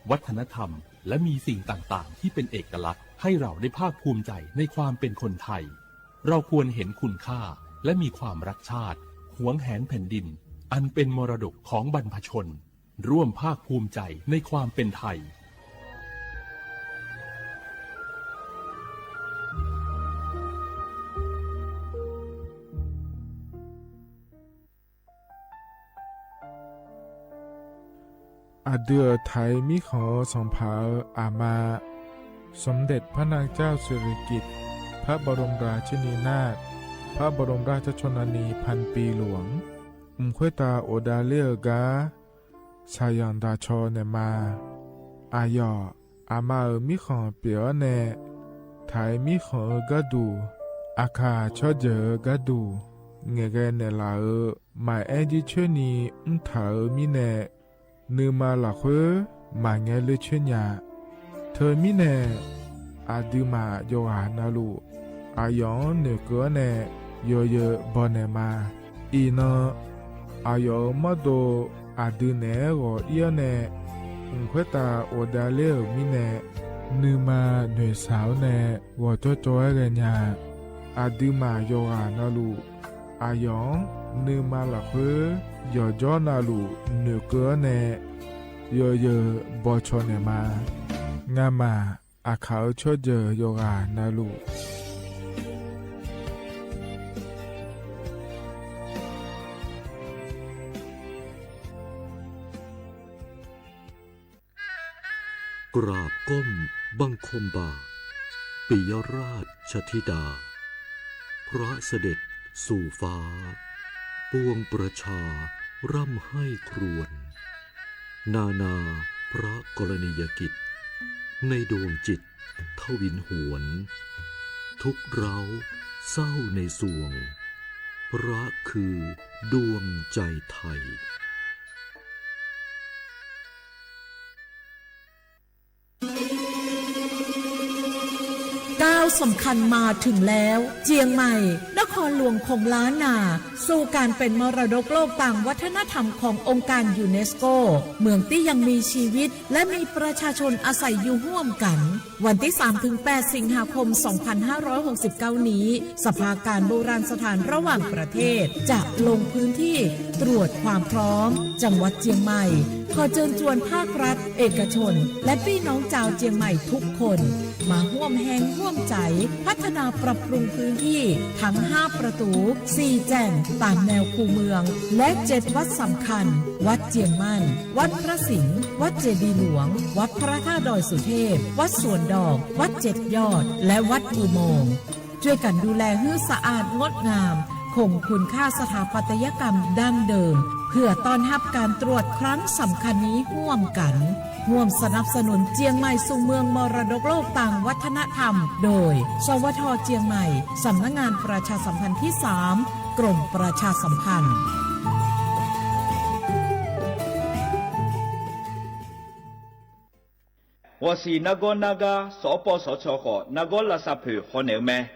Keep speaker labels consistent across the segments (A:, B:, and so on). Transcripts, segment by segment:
A: วัฒนธรรมและมีสิ่งต่างๆที่เป็นเอกลักษณ์ให้เราได้ภาคภูมิใจในความเป็นคนไทยเราควรเห็นคุณค่าและมีความรักชาติหวงแหนแผ่นดินอันเป็นมรดกของบรรพชนร่วมภาคภูมิใจในความเป็นไทย
B: อาเดือไทยมีขอสองผาอามาสมเด็จพระนางเจ้าสิริกิติ์พระบรมราชินีนาถพระบรมราชชนนีพันปีหลวงควยตาโอดาเลียกาชายันดาชอเนมาอายออามามีขอเปียวเนไทยมีขอกะดูอาคาชอเจอกะดูเงเกเนลาหมายแอจิเชนีถามีเนนือมาหลักเวมาเงเลเชญาเธอมิเนอาดูมาโยหานาลูอายองเนเกเนโยเยบอเนมาอีนอายอมาโดอาดูเนโอเอียเนควยตาโอดาเลมิเนนือมาเนสาวเนวอโจโจเรญาอาดูมาโยหานาลูอายองนือมาหลักเวยอจอนาลูเนเกเนโยเยบอชอเนมางามาอาขาวชอเจโยกานาลู
C: กราบก้มบังคมบาทปิยราชธิดาพระเสด็จสู่ฟ้าปวงประชาร่ำให้ครวญนาพระกรณียกิจในดวงจิตทวินหวนทุกเร้าเศร้าในสวงพระคือดวงใจไทย
D: ก้าวสำคัญมาถึงแล้วเจียงใหม่นครหลวงของล้านนาสู่การเป็นมรดกโลกต่างวัฒนธรรมขององค์การยูเนสโกเมืองที่ยังมีชีวิตและมีประชาชนอาศัยอยู่ร่วมกันวันที่ 3-8 สิงหาคม 2569 นี้สภาการโบราณสถานระหว่างประเทศจะลงพื้นที่ตรวจความพร้อมจังหวัดเจียงใหม่ขอเชิญชวนภาครัฐเอกชนและพี่น้องชาวเจียงใหม่ทุกคนมาร่วมแรงร่วมใจพัฒนาปรับปรุงพื้นที่ทั้ง5ประตู4แจ่งตามแนวคูเมืองและ7วัดสำคัญวัดเจียงมั่นวัดพระสิงห์วัดเจดีย์หลวงวัดพระธาตุดอยสุเทพวัดสวนดอกวัด7ยอดและวัดอุโมงค์ช่วยกันดูแลให้สะอาดงดงามคงคุณค่าสถาปัตยกรรมดั้งเดิมเพื่อต้อนรับการตรวจครั้งสำคัญนี้ร่วมกันร่วมสนับสนุนเจียงใหม่สู่เมืองมรดกโลกต่างวัฒนธรรมโดยสวท.เจียงใหม่สำนักงานประชาสัมพันธ์ที่3กรมประชาสัมพันธ์
E: 我是那个所报所错的那个垃圾票可能咩？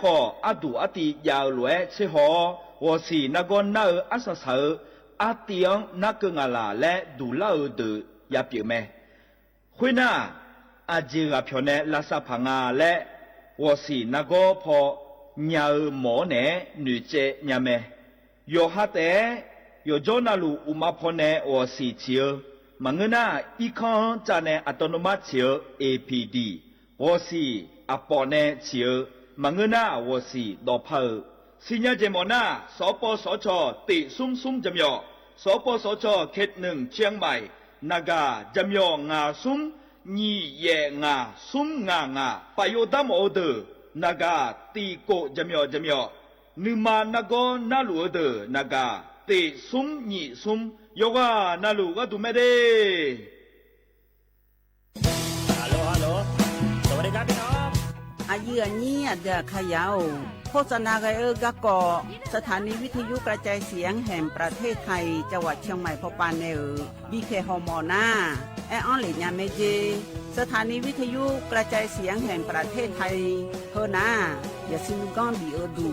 E: 可阿杜阿弟要来吃好，我是那个那阿十手阿弟那个阿拉来杜老的也表咩？会那阿姐阿票呢垃圾棚阿来，我是那个破鸟毛呢女仔伢咩？有哈的有做那路乌马坡呢我是只。Mangena ikan jane autonoma chiu APD 我是阿婆呢chiu mangena 我是罗炮新日节目呢所播所错地松松怎样所播所错kết nâng chiang mai naga怎样ngà松nhị ye ngà松ngà payodam order naga ti ko怎样numa nago nalu order naga ti sum nhị sum Yoga nalu tu mede.
F: Halo สวัสดีครับพี่น้อง
G: อายุอันนี้เดือขยาวโฆษณาไกกะกอสถานีวิทยุกระจายเสียงแห่งประเทศไทยจังหวัดเชียงใหม่พบปานเนบีเคฮอมอนาแอออนหลิญาเมเจสถานีวิทยุกระจายเสียงแห่งประเทศไทยเฮนาอย่าซิมก้อนบีดู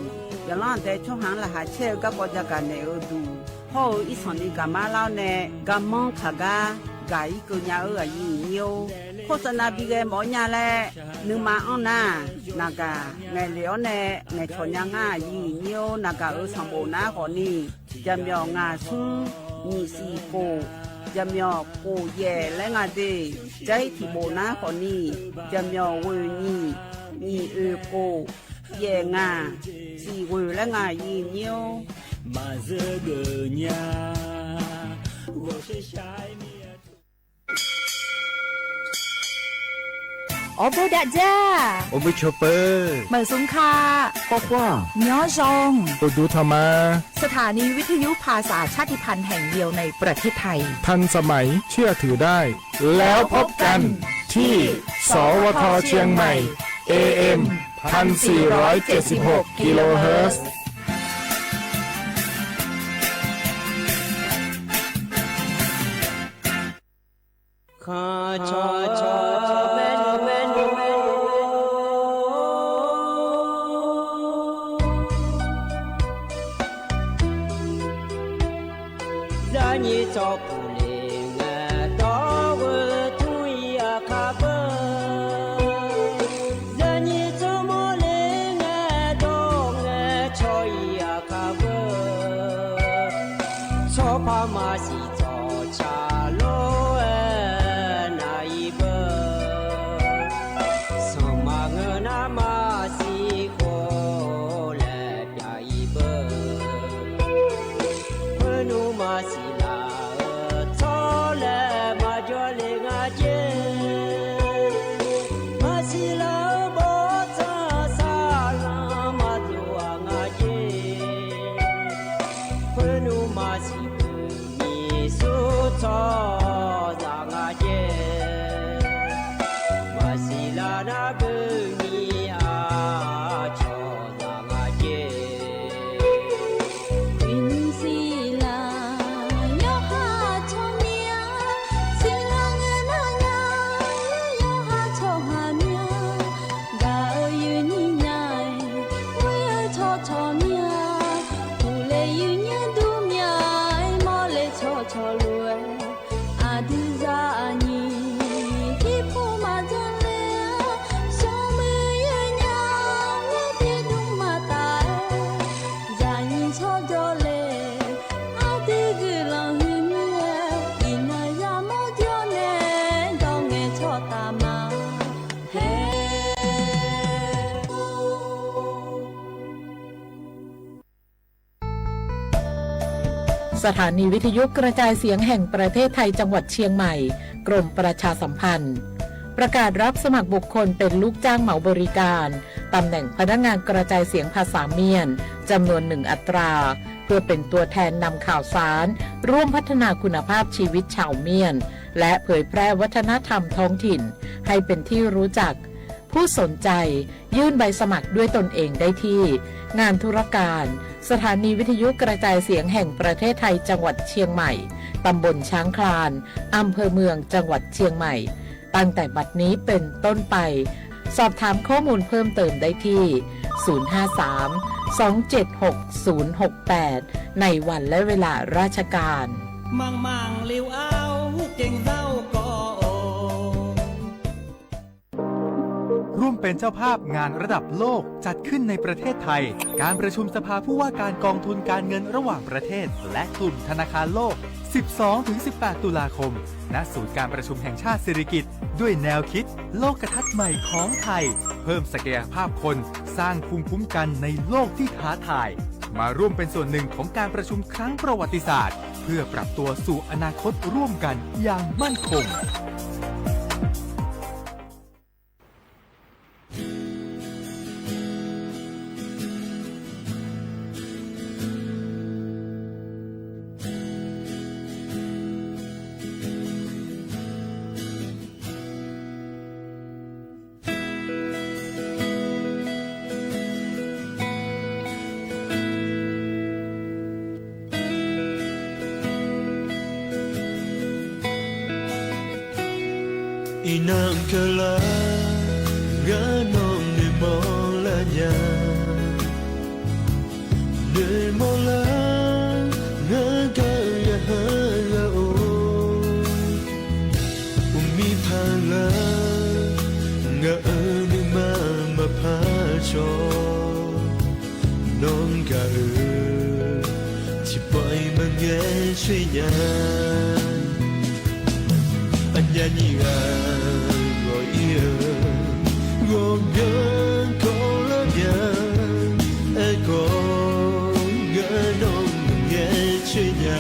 G: อย่าล่อนแต่ช่วงหางละหาเช่กะกอจักกันเนดูพ่ออีสานนี่กะมาเล่าเนกะมองขะกะก ไก่กูยายิงโยโฆษณาบีเกหมอยาแลนึงมาอ้อนานากาไงเหลียวแน่ไงชนยังง่ายิงโยนากาสังโบนาขอนี่จำยองาซุงมีสีโกจำยอโกแย่และงาเดใจที่โบนาขอนี่จำยอเวนี่มีโกแย่งาสีเวและงายิงโย
F: มาเจอเกญา我是shine
H: Obo dak ja.
B: Obo chopper.
H: Mesungka.
B: Pokwa.
H: ยอซอง
B: Odu Thama.
H: สถานีวิทยุภาษาชาติพันธุ์แห่งเดียวในประเทศไทย
B: ทันสมัยเชื่อถือได้ แล้วพบกันที่สวทเชียงใหม่ AM 1476 กิโลเฮิรตซ์
I: ข้าชอแม่นจะนี่จอผู้เลี้ยงดอกทุยอาคาเบจะนี่จอโมเลี้ยงดอกชอยอาคาเบชอบพามาสิจอชาโล
D: สถานีวิทยุกระจายเสียงแห่งประเทศไทยจังหวัดเชียงใหม่กรมประชาสัมพันธ์ประกาศรับสมัครบุคคลเป็นลูกจ้างเหมาบริการตำแหน่งพนักงานกระจายเสียงภาษาเมียนจำนวน1 อัตราเพื่อเป็นตัวแทนนำข่าวสารร่วมพัฒนาคุณภาพชีวิตชาวเมียนและเผยแพร่วัฒนธรรมท้องถิ่นให้เป็นที่รู้จักผู้สนใจยื่นใบสมัครด้วยตนเองได้ที่งานธุรการสถานีวิทยุกระจายเสียงแห่งประเทศไทยจังหวัดเชียงใหม่ตำบลช้างคลานอำเภอเมืองจังหวัดเชียงใหม่ตั้งแต่บัดนี้เป็นต้นไปสอบถามข้อมูลเพิ่มเติมได้ที่ 053-276-068 ในวันและเวลาราชการ
F: มังลิวเอาเก่งเศร้าก็
J: ร่วมเป็นเจ้าภาพงานระดับโลกจัดขึ้นในประเทศไทยการประชุมสภาผู้ว่าการกองทุนการเงินระหว่างประเทศและกลุ่มธนาคารโลก 12-18 ตุลาคมณศูนย์การประชุมแห่งชาติสิริกิติ์ด้วยแนวคิดโลกทัศน์ใหม่ของไทยเพิ่มศักยภาพคนสร้างภูมิคุ้มกันในโลกที่ท้าทายมาร่วมเป็นส่วนหนึ่งของการประชุมครั้งประวัติศาสตร์เพื่อปรับตัวสู่อนาคตร่วมกันอย่างมั่นคง
K: Inang kala ganong ni mola nya ni mola ngagaya haya o พาลาเงอนึกมาพาชอน้องกะที่ปล่อยมันแง่ช่วยยาอันยานี่กะก็อีก็เงินก็ละยาก็เงินน้องมันแง่ช่วยยา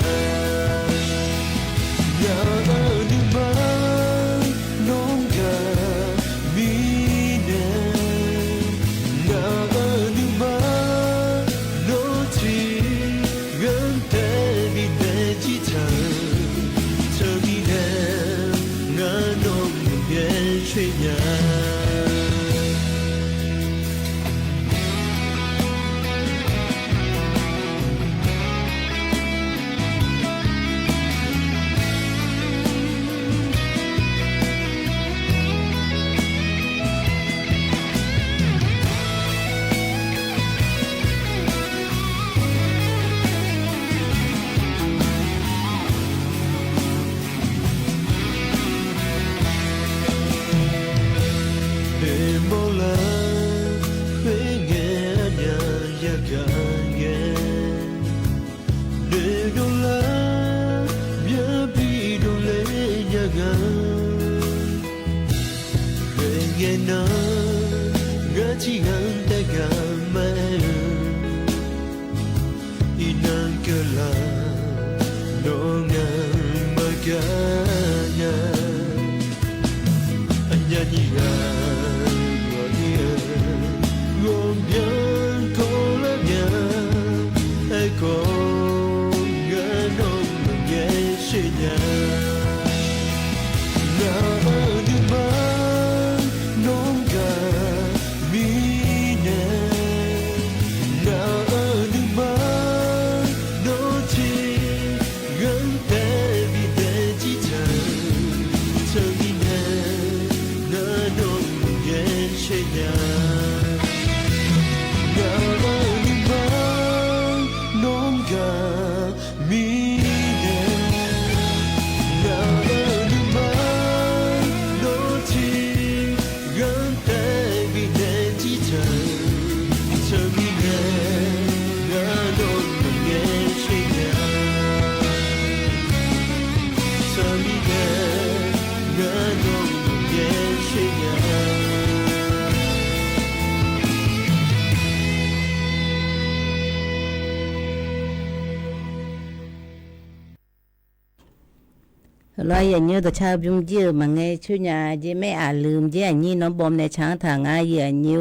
L: ร้อยอย่างเงี้ยตัวชาวยุ่งเยอะมาไงช่วยยาเจไม่อาจลืมเจอย่างนี้น้องบอมในช้างทางอาอย่างนี้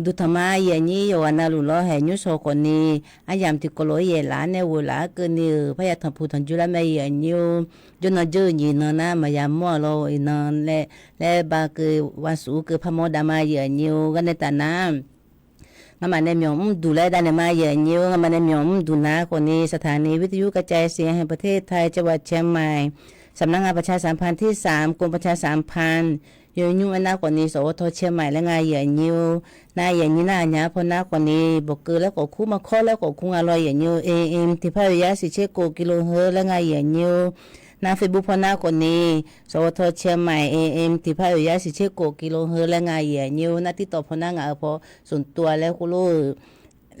L: ดูธรรมะอย่างนี้อยู่วันนั้นหลุดล้อแห่ยุโสคนนี้อายามที่กลัวเย่หลานเนี่ยวัวหลาเกินนี่พยาธรรมพูดถึงจุลไม่อย่างนี้จนนเจอยีนนะมายามมั่วเราอีนนและบาคือวันสูคือพระโมดามาอย่างนี้กันในตาน้ำงามันในหมอมดูแลด้านมาอย่างนี้งามันในหมอมดูนาคนนี้สถานีวิทยุกระจายเสียงแห่งประเทศไทยจังหวัดเชียงใหม่สำนักงานประชาสัมพันธ์ที่3กรมประชาสัมพันธ์ยุ่งอันนักกว่านี้สวทเชียงใหม่และงานอย่างนี้นายอย่างนี้น่าเนี่ยพอนักกว่านี้บอกเกิดแล้วก็คู่มาข้อแล้วก็คู่อร่อยอย่างนี้AMที่พายาสิเชโกกิโลเฮิรตซ์และงานอย่างนี้นาเฟซบุ๊กพอนักกว่านี้สวทเชียงใหม่AMที่พายาสิเชโกกิโลเฮิรตซ์และงานอย่างนี้นาติดต่อพอนักงานพอส่วนตัวแล้วกูรู้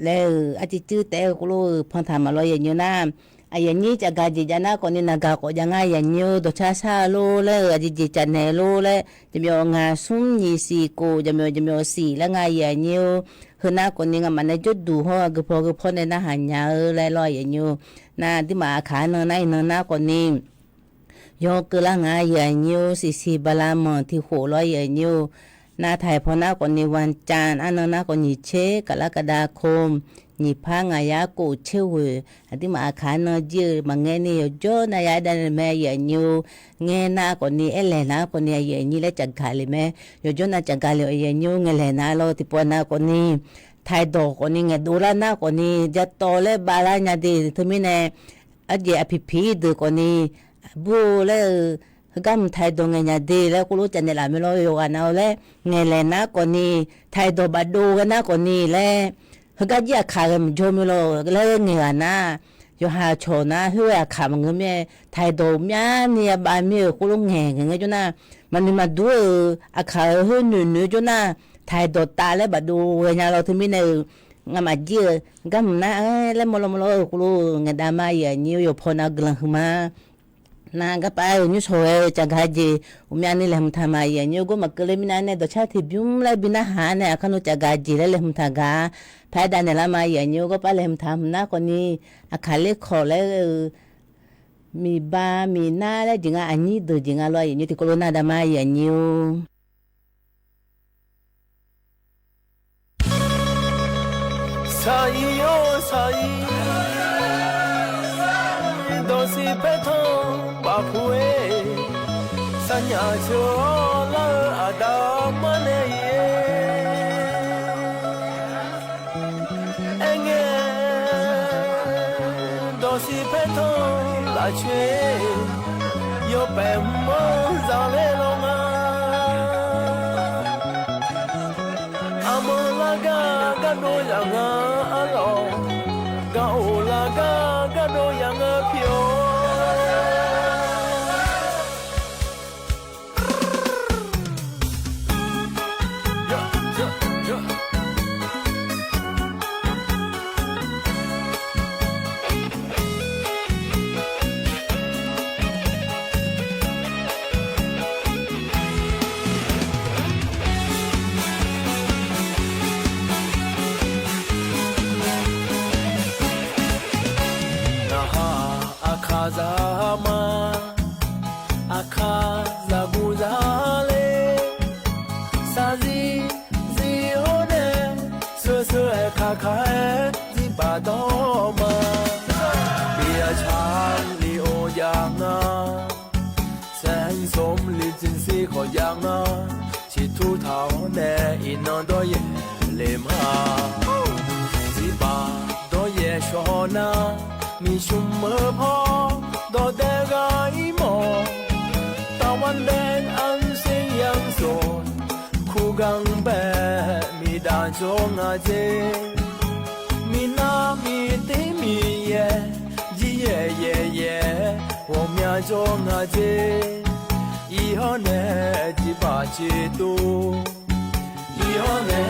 L: แล้วอาทิตย์จื้อแต่กูรู้พอทำอร่อยอย่างนี้นะอย่างนี้จะการจิจนาคนนี้นักก็ยังไงอย่างนี้ตัวชาซาโลแล้วจิจจันเนโลแล้วจะมีงานสุ่มยี่สิบกูจะมีสี่แล้วไงอย่างนี้คือนักคนนี้มันจะจุดดูหัวคือพอในหน้าหันยาแล้วลอยอย่างนี้น่าที่มาขายเนื้อในนักคนนี้ยกคือละไงอย่างนี้สี่บาลามที่หัวลอยอย่างนี้นาไทยพอนักคนนี้วันจันทร์อันนั้นนักคนนี้เชกรกฎาคมนี่พังอายากูเชื่ออันที่มาขายเนื้อเยอะมาเงี้ยนี่โจนายดันแม่อย่างนี้เงี้ยนาคนนี้เอเลนาคนนี้อย่างนี้แล้วจังขายเลยแม่โจนาจังขายเลยอย่างนี้เงี้ยเลนาเราที่ปนาคนนี้ไทยดอกคนนี้เงี้ยดูแลนาคนนี้จะโตเลยบาลานดีทำไมเนี่ยอันเดียอภิพีดูคนนี้บูเลยก็มันไทยดงเงี้ยดีแล้วกูรู้จักเนี่ยละไม่รู้อยู่กันเอาเลยเงี้ยเลนาคนนี้ไทยดอกบาดูกันนาคนนี้แล้วเขาก็อยากขายกันโจมิโลแล้วเงี้ยนะอยู่หาโชนะหัวขายมันก็ไม่ไทยโดมยาเนี่ยบานมีกูรู้เงี้ยเงี้ยจุน่ะ มันมาดูอาคาเฮือหนูจนน่ะถ่ายดอตาแล้วบัดดูงานเราถึงมีในงามาเจอกำนะแล้วมลกูรู้งาดามาอย่านิ้วอยู่พอนักลังมานาก็ไปนิ้วโชยจากหาจีอุมยานี่แหละมทำมาอย่านิ้วก็มาเกลือมินาเนี่ยดอชาที่บิวมเลยบินาหาเนี่ยขนุจากหาจีแล้วเลยมทากาพายดานเนี่ยละมาอย่านิ้วก็ไปเลยมทำนะคนนี้อาคาเล็กขอแล้วมีบ้ามีหน้าแล้วจริงอ่ะอันนี้ดูจริงอ่ะลอยอย่างนี้ที่โคโรนาดามาอย่านิ้ว
K: Sayo sai dosi peton bapue sanya chola adamane ye enge dosi peton la chue yo pe mo za le lo ma amolaga ga no ya nga alo ga olaga ga no ya nga pyo Akazama akazabuzale sazi zione sese kakae zibadoma bia chan li oyanga san som li jin si kho yanga chi tu thao ne inon do ye le ma ziba do ye shona mi shum mơ po do de gai mo ta wan den an sing yang son khu gang be mi da jo nga je mi na mi te mi ye ji ye ye ye wo mya jo nga je i ho ne ji ba chi tu i ho ne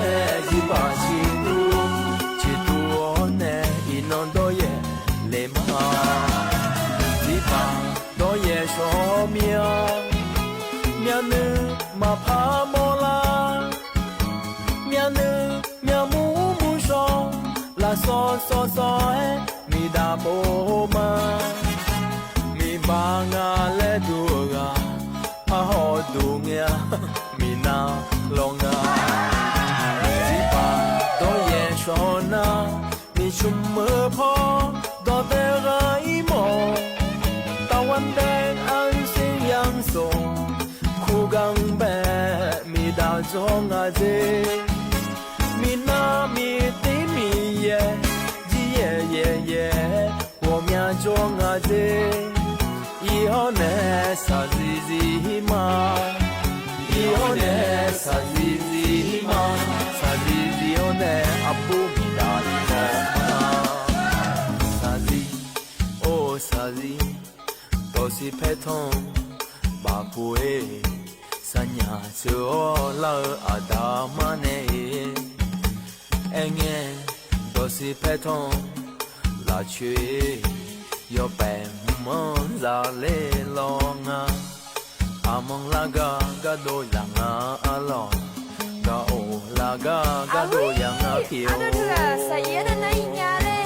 K: ji ba chi tu ne i non do ye le ma di pa do ye sho mia mia nu ma pa mo la mia nu mia mu mu sho la so mi da bo ma mi ba nga le du ga pa ho du nya mi na lo nga di pa do ye sho na mi chum mơ po do de gai mo ta wan den an sing yang so khu gang be mi da jo nga je mi na mi ti mi ye ji ye ye ye wo mya jo nga je i ho ne sa zi ma i ho ne sa zi ma sa zi ho ne apu mi da sazi dosi peton bapue sanya chola adamane enge dosi peton la chue yo pe mon za le longa among laga ga do yanga alo ga o laga ga do yanga pio
M: ano thura saya na nai nya le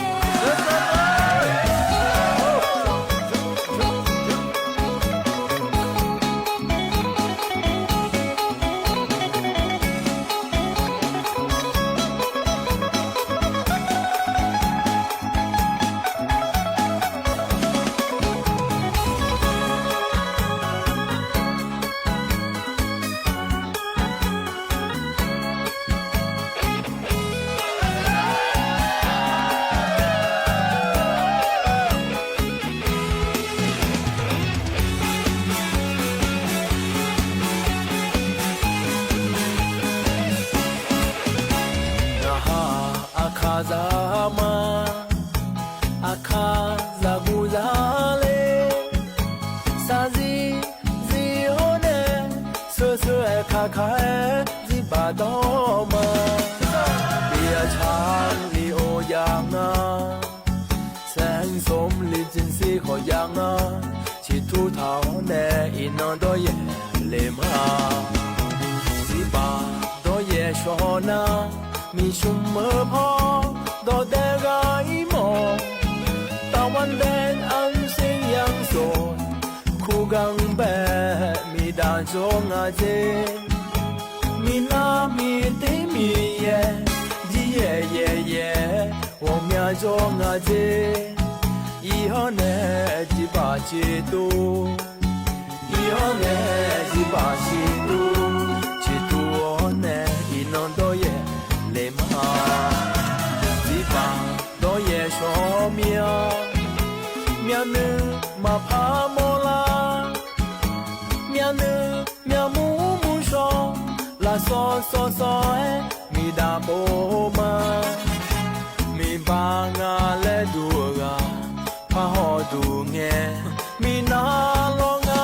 K: Akazama akazabuzale sazi zione คาคาจิบาดอมาเบียชางลีโอยางนาแสงสมลิจินซีขอยางนาชิทุเท้าแน่อินนดอเยเลมาจิบาดอเยชอนามีชุมเมื่อพอดอเดกายมอตะวันแดงอันเสียงยังโซคู่กังแบมีดานจงอาเจมีนามีเตมีเยจีเยเยเย我们中阿姐以后呢几把几度以后呢几把几度几度我呢一弄多也累嘛几把多也说苗苗呢嘛怕莫啦苗呢苗木木说啦嗦嗦嗦哎咪达波嘛mi ba nga le du ga pha ho du nge mi na lo nga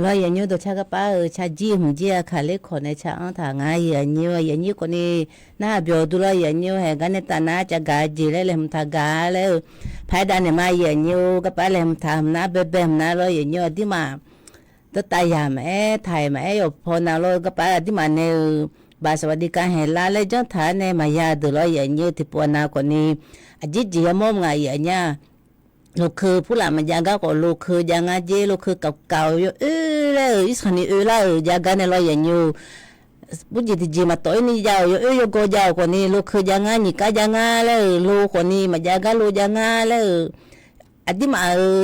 L: เราอย่างนี้ตัวชาก็ป้าชาจีมจีอะค่ะเล็กคนในชาอันทางอย่างนี้คนนี้น่าเบียวดูเราอย่างนี้ให้กันในตาหน้าจะกาจีเลยมทากาแล้วภายด้านมาอย่างนี้ก็ป้าเลยมทำน้าเบบน้าเราอย่างนี้ที่มาตัวตายามถ่ายมาอยู่พอน้าเราก็ป้าที่มาเนี่ยบาสวัสดิการเห็นลาเลยจังฐานเนี่ยมายาดูเราอย่างนี้ที่ปวนาคนนี้จีจีมอมไงอย่างนี้ลูกคือผู้หลานมันยังก็ลูกคือยังไงเจลูกคือเก่าอยู่เลยอีสันนี่เลยยังกันเนี่ยเราอย่างอยู่ผู้จิตจีมาต่อยนี่ยาวอยู่ก็ยาวกว่านี้ลูกคือยังไงนี่ก็ยังไงเลยลูกคนนี้มันยังก็ลูกยังไงเลยอันที่มา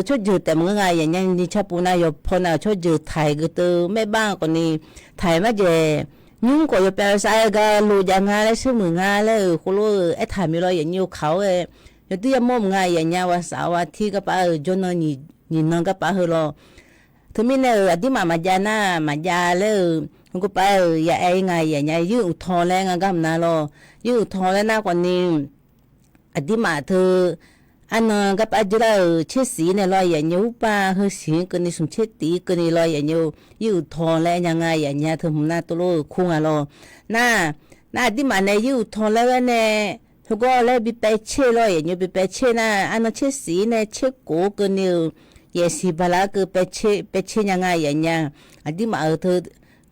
L: ช่วยยืดแต่เมื่อไงอย่างนี้นี่ชอบปูนาอยู่พอนาช่วยยืดไทยก็ตัวแม่บ้านคนนี้ไทยมาเจยุ่งก็อยู่แปลสายก็ลูกยังไงเลยชื่อมืองาเลยคุณลูกไอ้ไทยมีเราอย่างอยู่เขา有对么么个人家我啥话提个把就那你那个把好了，他们呢的妈妈家那妈家了，我个把也爱个人家有拖来个干那咯，有拖来那个呢，的妈他อันนั้นก็ไปจุดเชื่อสีเนี่ยลอยอย่างนี้ป้าเฮสีกันนี่สมเชื่อตีกันนี่ลอยอย่างนี้อยู่ทองแล้วยังไงอย่างเงี้ยเธอผมน่าตัวลูกคุ้งอะไรน่าที่มาเนี่ยอยู่ทองแล้วเนี่ยทุกคนเลยไปไปเชื่อลอยอย่างนี้ไปเชื่อน่ะอันนั้นเชื่อสีเนี่ยเชื่อกูกันนี่เยสีบาลาคือไปเชื่อยังไงอย่างเงี้ยอันที่มาเธอ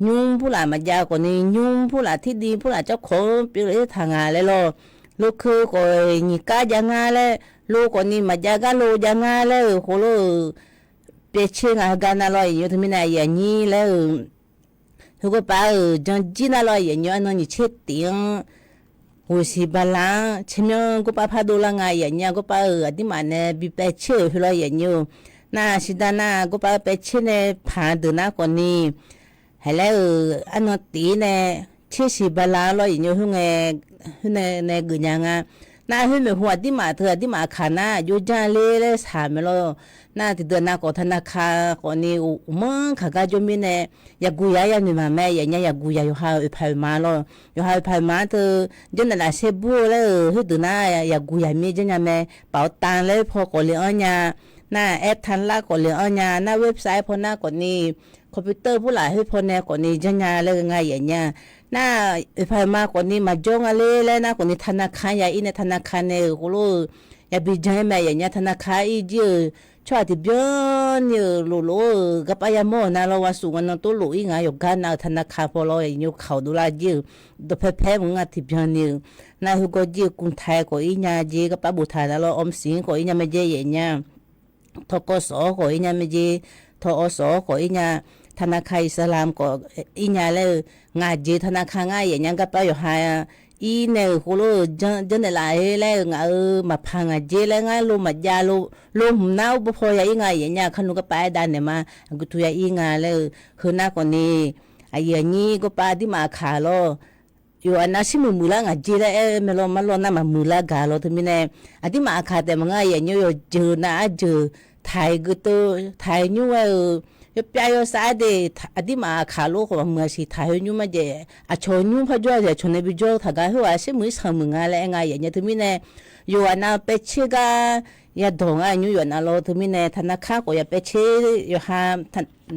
L: ยุ่งผู้หลานมายากกว่านี้ยุ่งผู้หลานที่ดีผู้หลานเจ้าของไปเลยทางอะไรหรอลูกคือก็ยิ่งก้ายังไงเลยลูกคนนี้มาจากกันลูกยังไงเลยโหลูเปเชื่อกันอะไรอยู่ที่มีนายอย่างนี้แล้วทุกคนไปจังจีนอะไรอย่างนี้อันนี้เช็ดเตียงหัวสีบาลาเช่นก็ไปพาดูแลงานอย่างนี้ก็ไปที่มันเนี่ยไปเปเชื่ออะไรอย่างนี้น่าสิดาน่าก็ไปเปเชื่อเนี่ยผ่านดูน่าคนนี้ให้แล้วอันนั้นตีเนี่ยเชื่อสีบาลาอะไรอย่างนี้หุ่นในกุญยังอ่ะน่าหุ่นแบบหัวที่มาเธอที่มาขาน่าอยู่จานเล่สามไม่รู้น่าที่เดินน่าก็ธนาคารคนนี้มึงข้าก็จะมีเนี่ยอยากกุยอยากมีมาแม่อย่างเงี้ยอยากกุยอยู่หาอุปมา咯อยู่หาอุปมาเธอจนน่ะเสบูเลยหุ่นตัวน่าอยากกุยมีจนยังแม่เป๋าตังเลยพอก็เลี้ยงเนี่ยน่าแอปทันละก็เลี้ยงเนี่ยน่าเว็บไซต์พอหน้าคนนี้คอมพิวเตอร์ผู้หลายให้พอเนี่ยคนนี้จนยังเลยไงอย่างเงี้ยน่าอุปมาคนนี้มาจงอะไรเลยนะคนนี้ธนาคารอย่างอินธนาคารเนี่ยกูรู้อย่าไปใจแม่อย่างเงี้ยธนาคารอีเดียวช่วยที่เบี้ยเนี่ยรู้กับไปยังโมนะเราว่าสูงกันตัวรู้อีกไงอยู่กันนะธนาคารพอเราอย่างนี้เขาดูแลเยอะตัวแพ้มึงอ่ะที่เบี้ยเนี่ยน่าหุก็เยอะกุนไทยก็อีเนี่ยเยอะกับป้าบุตรนะเราอมสิงก็อีเนี่ยไม่เยอะอย่างเงี้ยทกศก็อีเนี่ยไม่เยอะทอสก็อีเนี่ยธนาคารอิสลามก็อีเนี่ยเลยงานเจธนาคารง่ายอย่างนี้ก็ไปอยู่หา อีเนี่ยโคโลจันเดลาเฮแล้วงามาพังเจแล้วงาโลมายาโลหุ่มน้าวบ่พอยาอีงาอย่างเงี้ยขนุก็ไปดันเนี่ยมากูตุยาอีงาแล้วคือหน้าก่อนนี้ไอ้ยันนี้ก็ปาที่มาขาโลอยู่อันนั้นสิมือละงาเจแล้วเมโลมาโลน่ามามือละกาโลทุมิเนี่ยอันที่มาขาแต่มันงาอย่างเงี้ยเจอหน้าเจอไทยก็ตัวไทยนู่นยปยสาเดอดีมาขาโลของเมืองสิไทยนู่นมาเจอชนนู่นพจ่อเจชนในบิจ่อถ้าก็หัวสิมือสมึงอะไรไงอย่างเงี้ยทุมิเนี่ยอยู่อันนั้นเป็ดเชกายาดงอยู่อันนั้นโลทุมิเนี่ยธนาคารก็ยาเป็ดเชอยู่หา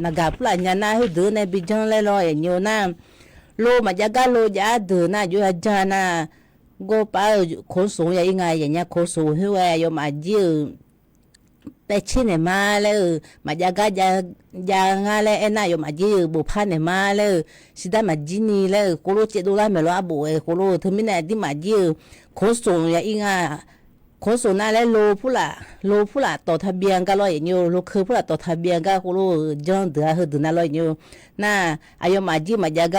L: นากาพลายนาให้เดินในบิจ่อเลยอย่างเงี้ยนะโลมาจากโลยาเดินนะอยู่อาจารย์นะก็ไปคนสูงอย่างไงอย่างเงี้ยคนสูงหัวอยู่มาเยอะเป็ดเชเนี่ยมาเลยมาจากงาเลยน่าอยู่มาเยอะบุพเพเนี่ยมาเลยสิได้มาจีนี่เลยโคโลเจดูแลไม่รู้อาบุโคโลถึงไม่ได้ที่มาเยอะคนสูงอย่างไงคนสูงน่าเลยโลผู้ละต่อทะเบียนก็ร้อยอย่างเงี้ยโลคือผู้ละต่อทะเบียนก็โคโลจังเดือดน่าร้อยอย่างเงี้ยน่าอายุมาจีมาจาก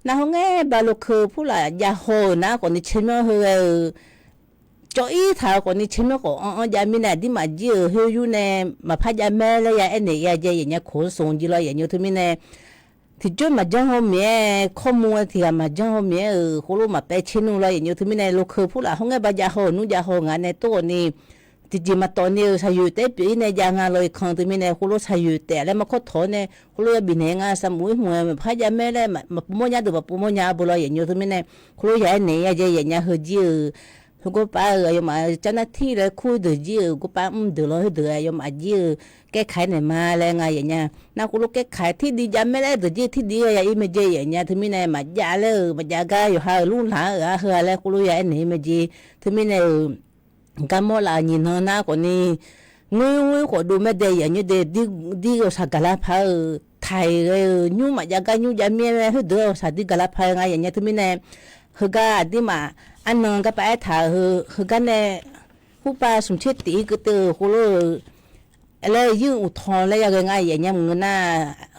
L: น่าห้องเงี้ยบาโลคือผู้ละยาโหนะคนนี้เชื่อมั้ยจอยท้าคนนี้เชื่อมั้ยก็ยามีน่ะที่มาเยอะเฮียอยู่เนี่ยมาพัดยาแม่เลยยาเนี่ยยาเจอย่างเงี้ยคนสูงจีร้อยอย่างเงี้ยถึงไม่เนี่ยที่จนมาจังหัวเมียข้อมูลที่มาจังหัวเมียเขารู้มาเป็ดชิ้นนู้นเลยอย่างเงี้ยถึงไม่เนี่ยลูกคือผู้ละห้องเงี้ยบายาหัวนู้นยาหัวงานในตัวนี้ที่จริงมาตอนนี้ใช้อยู่แต่ปีเนี่ยยางานเลยครั้งถึงไม่เนี่ยเขารู้ใช้อยู่แต่แล้วมาขอโทษเนี่ยเขารู้บินงานสมุยหัวมาพัดยาแม่เลยมาปุ่มยาดูมาปุ่มยาบุหรี่อย่างเงี้ยถึงไม่เนี่ยเขารู้ยาเนี่ยยาเจอย่างเงี้ยเฮจีกูป้าอยู่มาเจ้าหน้าที่เลยคุยดูจีกูป้าดูเลยดูอยู่มาจีแก้ไขเนี่ยมาแล้วไงอย่างเงี้ยน่ากูรู้แก้ไขที่ดีจะไม่ได้ดูจีที่ดีอย่างอีเมจีอย่างเงี้ยถึงไม่เนี่ยมาจ่าเลยมาจ่าก็อยู่หาลุ่นหาเฮือแล้วกูรู้อย่างนี้เมจีถึงไม่เนี่ยการมอลานี่น้องน่าคนนี้งูก็ดูไม่ได้อย่างเงี้ยดีก็สักกะลาพาไทยยูมาจ่าก็ยูจะมีอะไรให้ดูสักดีกะลาพาไงอย่างเงี้ยถึงไม่เนี่ยเฮก็ดีมาอันนั้นก็ไปถ่ายเฮกันเนี่ยผู้ป่าสมเชติก็เตอโคโลแล้วยื่นอุทธรณ์แล้วยังไงอย่างเงี้ยมึงน่า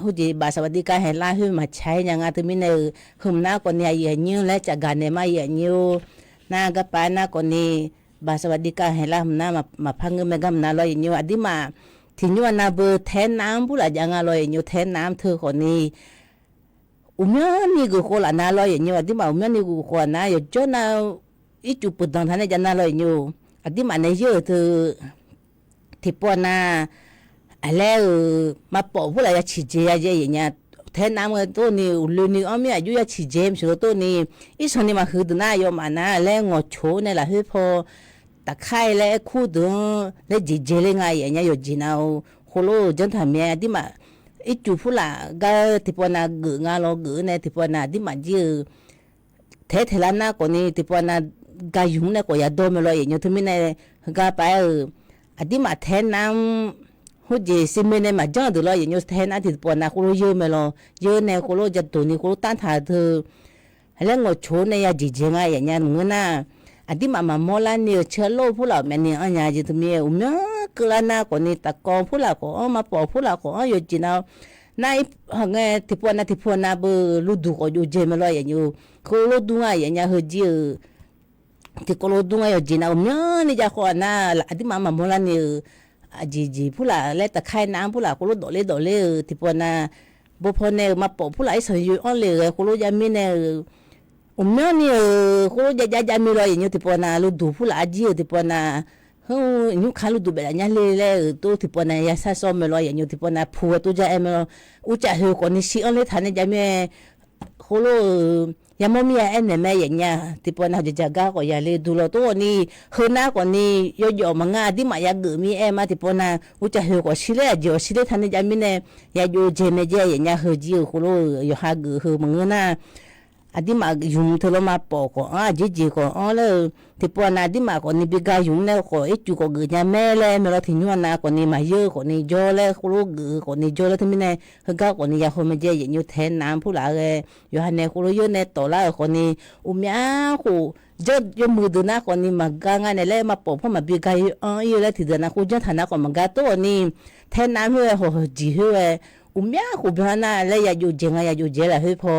L: ผู้ดีบาสวัสดิการให้ล่าให้มาใช้ยังไงถึงไม่เนี่ยหืมหน้าคนเนี่ยอย่างนี้แล้วจากการเนี่ยมาอย่างนี้หน้าก็ไปหน้าคนนี้บาสวัสดิการให้ล่าหืมหน้ามาพังเงินไม่กำนาลอยอย่างนี้อดีมาถึงวันน่ะเบอร์แทนน้ำผู้หลายยังไงลอยอย่างนี้แทนน้ำเธอคนนี้นี่กูขอละน่าลอยอย่างนี้อดีมานี่กูขอน่าอยู่จนน่ะอีจุปดังท่านจะน่าลอยอยู่อดีมาในเยอะเธอที่ปอน่ะอะไรมาปอผู้ใดจะชี้เจียอย่างเงี้ยแทนน้ำเงินตัวนี้ลุนี่อ้อมีอายุจะชี้เจมส์ตัวนี้อีส่วนนี้มาคือตัวน่าอยู่มาน่ะแล้วงอโชเนี่ยละคือพอตะไคร้แล้วคู่ตัวแล้วจีเจเลยไงอย่างเงี้ยอยู่จีน่าโคโลจันทำเมียที่มาอีจุผู้ละก็ที่ปอน่ะเกืองาโลเกือเนี่ยที่ปอน่ะที่มาเยอะเทละน่ะคนนี้ที่ปอน่ะกายุ่งเนี่ยก็อย่าโดนมาเลยอย่างเงี้ยถึงไม่เนี่ยก็ไปอดีมาแทนน้ำหัวใจสิเมเนี่ยมาจังดูเลยอย่างเงี้ยแทนน้ำที่ปอน่ะคุโรเยอะมาเลยเยอะเนี่ยคุโรจะตัวนี้คุโรตั้งท่าเธอแล้วงอโชเนี่ยอย่าจีเจงไงอย่างเงี้ยมึงน่ะอดีมาโมลาเนี่ยเชื่อโลผู้หล่าแม่เนี่ยอันยาจิตเมียอุ้มก็ละน่ะคนนี้ตะกองผู้หล่าก็มาปอผู้หล่าก็อยู่จีน่านายเงี้ยที่ปอน่ะเบอร์ลูดูก็อยู่เจมาเลยอย่างเงี้ยคุโรดูไงอย่างเงี้ยเฮจีที่โคโลดุงอยู่จีน่านี่จะขอน่ะอดีมาโมลาเนี่ยจีผู้หล่าเล่ตะไคร้น้ำผู้หล่าโคโลโดเลที่ปอน่ะบุพเนี่ยมาปอผู้หล่าไอ้สายอยู่อ่อนเลยโคโลยามีเนี่ยนี่โคโลยามีเลยอย่างเงี้ยที่ปอน่ะลูดูผู้หล่าจีที่ปอน่ะยูขาลูดูแบบนี้เลยตัวที่ปอน่ะยาซาซอมเลยอย่างเงี้ยที่ปอน่ะผัวตัวจะอุจจาระคนนี้สิอันนี้ท่านจะมีโคโลยามมีเนี่ยแม่อย่างเงี้ยที่ปอน่ะจะจักก็อย่าเลยดูแลตัวนี้เฮือน้าคนนี้ย่อๆมังงะที่มาอยากมีมาที่ปอน่ะอุจจาระก็สิเลยจ่อสิเลยท่านจะมีเนี่ยอย่าอยู่เจเมเจอย่างเงี้ยเฮือจีโคโลอยู่หากเฮือมังงะน่ะอดีมายุ่งทะเลมาปอกก็จีก็เลยที่ปอน่ะอดีมาคนนี้บิกายุ่งเนี่ยก็ไอ้จุก็เกิดแม่เลยเมื่อที่นู่นน่ะคนนี้มาเยอะคนนี้จ่อเลยโคโลคนนี้จ่อเลยที่มีเนี่ยเฮือก็คนนี้อยากเมเจอย่างอยู่แทนน้ำผู้หล่าเลยอยู่หันเนี่ยโคโลเยอะเนี่ยต่อละคนนี้กูจะยมือดูนะคนนี้มากางานเนี่ยมาปอกเพราะมาบิกาอยู่แล้วที่เดินนะกูจะฐานะก็มากาตัวนี้แทนน้ำเฮือจีเฮือกูเบียกูเบียน่ะแล้วอยากอยู่เจงอยากอยู่เจแล้วเฮือพอ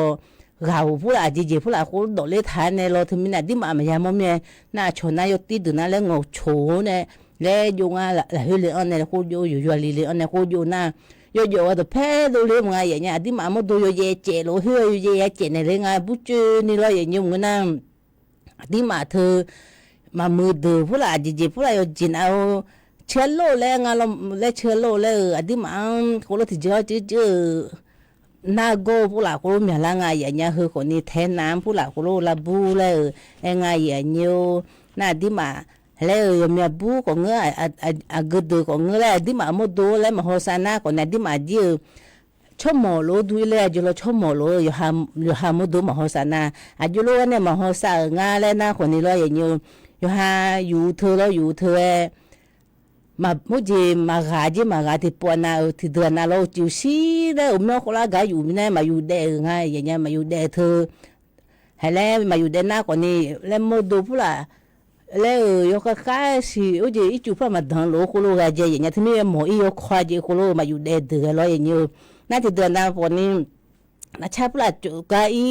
L: เราผู้ละจีผู้ละคนดอกเล็กทานเนี่ยเราถึงมีน่ะที่มาไม่ยามเนี่ยน่าชนน่ายตีดูน่าแล้วงอโฉเนี่ยแล้วยุงอ่ะละเฮเลยอันเนี่ยกูอยู่ลีอันเนี่ยกูอยู่น่ะอยู่ว่าแต่แพ้ดูเลยมึงไงอย่างเงี้ยที่มาหมดดูอยู่เย่เจโลเฮืออยู่เย่เจเนี่ยเลยไงบุจูนี่เราอย่างนี้มึงน่ะที่มาเธอมามือดูผู้ละจีผู้ละอยู่จีนเอาเชื้อโรคแล้วไงเราแล้วเชื้อโรคแล้วที่มาคนเราที่เจอนาโก้ผู้หลักผู้มีหลังไงอย่างเงี้ยคือคนนี้แทนน้ำผู้หลักผู้ละบูเลยไงอย่างเงี้ยน่าที่มาแล้วมีบูของเงี้ยกระดูกของเงี้ยแล้วที่มาหมดดูแล้วมาหัวซานาคนนั้นที่มาเดียวชั่วโมงรู้ดูเลยจุลชั่วโมงรู้อยู่หาหมดดูมาหัวซานาจุลเนี่ยมาหัวซางาแล้วนะคนนี้เลยอย่างเงี้ยอยู่เธอแล้วอยู่เธอมามุจีมากาที่ปวนาที่เดือนน่ะเราจิวซีแล้วเมื่อคนละกาอยู่เนี่ยมาอยู่เด้ไงอย่างเงี้ยมาอยู่เด้เธอให้แล้วมาอยู่เด้หน้าก่อนนี่แล้วมาดูผู้ละแล้วยกข้าสิโอ้ยอีจูพระมาดังโลกุโลกาเจอย่างเงี้ยที่มีหมออียกควาเจกุโลมาอยู่เด้เดือดร้อยอย่างเงี้ยน่าจะเดือนหน้าก่อนนี่น่าชาผู้ละจุกาอี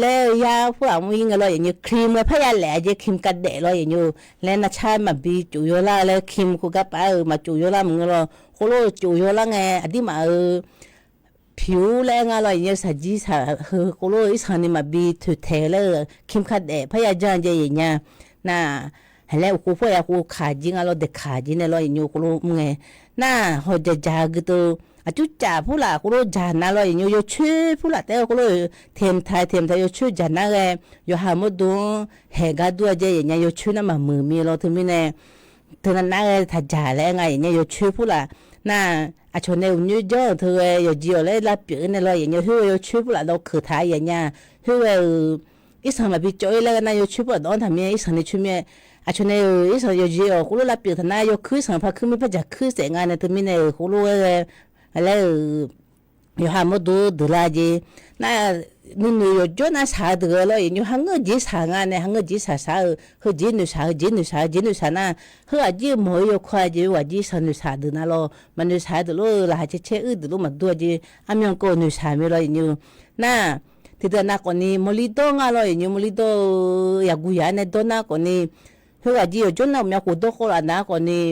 L: แล้วยาผู้อาวิ่งอะไรอย่างเงี้ยครีมเลยพยาแหล่เจครีมกันแดดอะไรอย่างเงี้ยแล้วน่าชามาบีจุยล่าแล้วครีมกูกับมาจุยล่ามึงก็โคโลจุยล่าไงอดีมาผิวแรงอะไรอย่างเงี้ยสัจจิสาโคโลอีสันนี่มาบีถุเทเลยครีมกันแดดพยาจานเจอย่างเงี้ยน่าแล้วกูพยากูขาจิงอะไรเด็กขาจิงอะไรอย่างเงี้ยโคโลมึงไงน่าหัวจะจากตัวจุดจ่าผู้หลักกูรู้จานาเลยอยู่ชื่อผู้หลักแต่กูรู้เทียมไทยอยู่ชื่อจานาเลยอยู่หามุดูเฮกาดูเจอย่างเงี้ยอยู่ชื่อนั่นมามือมีเราถึงมีเนี่ยถึงนั้นน่าเลยถ้าจ่าแล้วไงอย่างเงี้ยอยู่ชื่อผู้หลักน่าอาชนเนี่ยอยู่เยอะเธออยู่เจียวเลยรับเปลี่ยนเลยอย่างเงี้ยอยู่ชื่อผู้หลักเราคือไทยอย่างเงี้ยอีสานมาพิจารณาแล้วน่าอยู่ชื่อผู้หลักตอนทำเนี่ยอีสานในชื่อเนี่ยอาชนเนี่ยอีสานอยู่เจียวกูรู้รับเปลี่ยนน่าอยู่คือสังพักคือไม่พอจะคือเสียงานเนี่ยถึงมีเนี่ยกูรู้แล้วอยู่หามาดูลาจีน่านู่นอยู่จนน่าสาเดือเลยอยู่หังเงินจีสางานเนี่ยหังเงินจีสาคือจีนุสาน่ะคืออาจีหมออยู่ควายจีว่าจีสานุสาดูน่ะloมันนุสาดูโลลาจีเชื่อดูโลมาดูจีอามีองโกนุสามีเลยอยู่น่ะที่เดินน่ะคนนี้มลิโตงาเลยอยู่มลิโตอยากกุยานเนี่ยโดนน่ะคนนี้คืออาจีอยู่จนน่ะมีกูโตโคลาน่ะคนนี้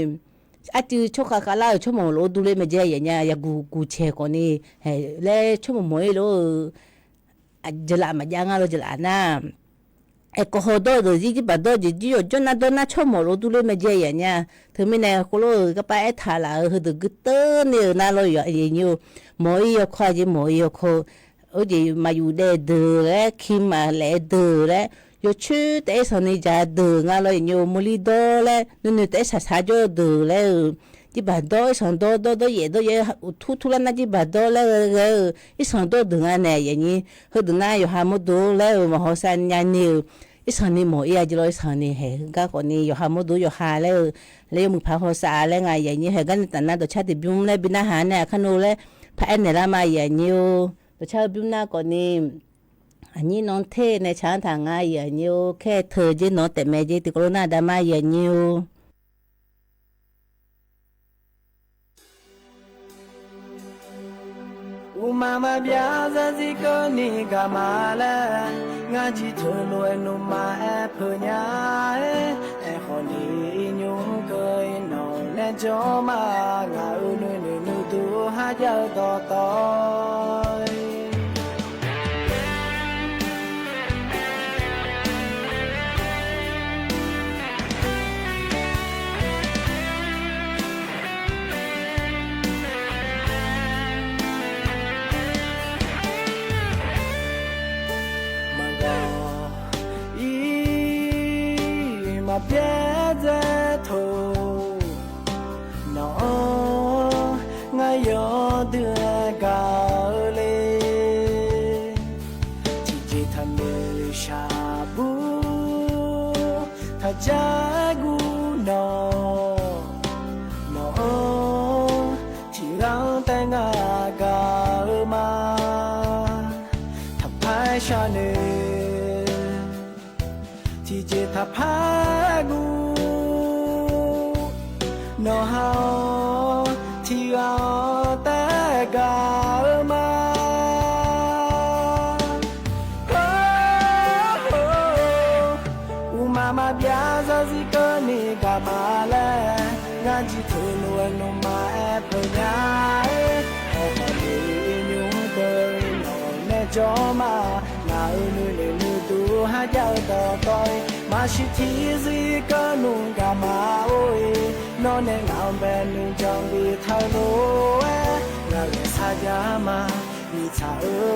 L: อาจจะชกกันแล้วชั่วโมงโลดูเลยไม่เจออย่างเงี้ยอยากกูเช็คคนนี้เฮ้แล้วชั่วโมงไม่โลจะละมายังเราจะละนะก็หัวโตดูจีบัดดูจีอยู่จนน่ะโดนน่ะชั่วโมงโลดูเลยไม่เจออย่างเงี้ยถึงมีเนี่ยคนโลก็ไปถ่ายละคือดูกึศเนี่ยน่าเราอย่างเงี้ยหมออีกข้อจีหมออีกข้อโอ้ยมาอยู่เดือแล้วคิมมาแล้วเดือแล้วอยู่ชื่อแต่สนิจเดืองอะไรอยู่มุลีโดเลยนู่นแต่สาจะเดือเลยจีบัดโดสันโดเย่ทุลันนะจีบัดโดเลยอีสันโดดึงอันเนี่ยอย่างนี้คือดึงน่าอยู่หามุดูแล้วมาหัวสันยันนิวอีสันนี่หมออีอาจิโร่อีสันนี่เฮก็คนนี้อยู่หามุดูอยู่หาแล้วมึงพาหัวสาแล้วไงอย่างนี้เฮกันแต่นั้นตัวชาติบิมเลยบินอาหารเนี่ยขนูเลยพาเนี่ยละมาอย่างนี้ตัวชาติบิมน่าคนนี้อันนี้น้องเทในช้างทางง่ายอย่างนี้แค่เธอจีน้องแต่แม่จีติโคโรนาดามาอย่างนี้
K: อุมามาเบียซาซิโกนิกามาลางาจิโทโลเอนุมาเอพญาเอคอนีญูเกยนอเลจอมางาอุนุตูหาจาตอมาเพียเจโทน้องไงยอเดือกาเลจีทำเมชาบูถ้าจะกูน้องที่เราแต่งกามาถ้าพายชาเนที่เจตาพากูโนฮาวที่เอาแต่กามา
F: จอมาหน้านูเลนูตูหาเจ้าต่อต่อยมาชิทีซีก็นุ่งกามาโอ้ยนอนในเงาแบบนุ่งจองวีเท่าโลเอเราเลยสาจามามีชา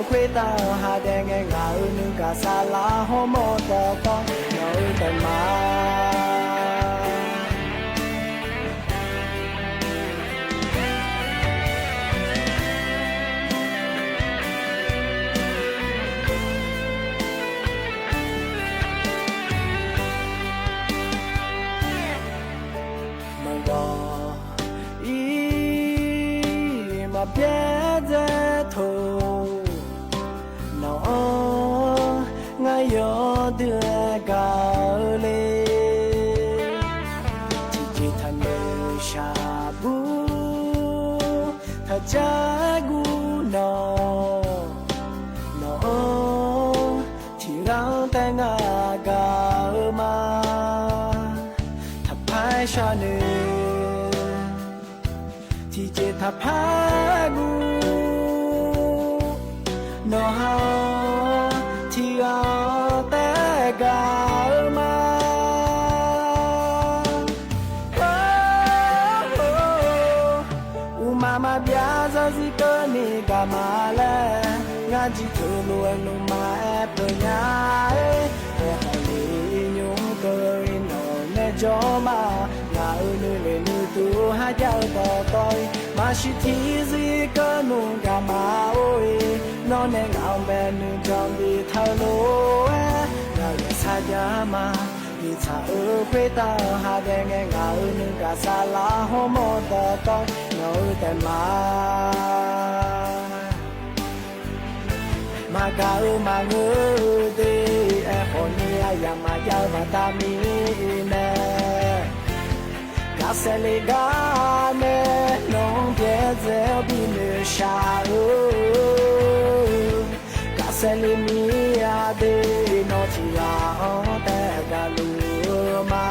F: คุยตาหาแดงเงาหนึ่งกาซาลาหอมต่อต่อยเราแต่มาเปียเจโทน้องไงยอเดือกาเลที่จิตทันเดชาบูถ้าจะกูน้องที่เราแต่งกามาถ้าพายชาเนที่เจตพากูโนฮาที่เอาแต่กามาอุมามาเบียซาซิกนี่กามาเลงาจิทุลุเอนุมาเอปญาเอฮาลียุงเกยโนเนจอมานาอุนุเลนุตูหาเจ้าต่อต่อยมาชิทีซีก็นุ่งกามาโอ้ยนอนในเงาแบบนุ่งจอมบีเท่าโลเอเราเลยสาจามามีชาคุยตาหาแดงเงาหนึ่งกาซาลาหอมต่อต่อยเราแต่มากามาเงือดีเอคนนี้อย่ามาเจ้ามาตามีเน่Gaselegane non pieze bine shao Gaselemia de notia te galuma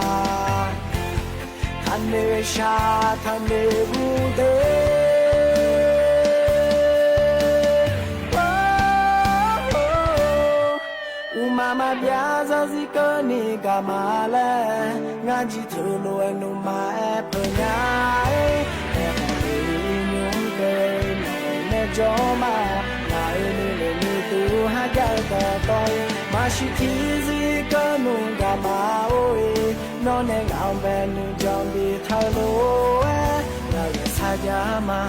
F: Thane sha thane bude Mama biaza zikoni kamale ngaji thulu enu ma epnya e nyum ke ne joma na enu ne tu ha ja ta toy ma shi thi zikonu kama oi no ne ngam be nu jong bi thalo e na sa ja ma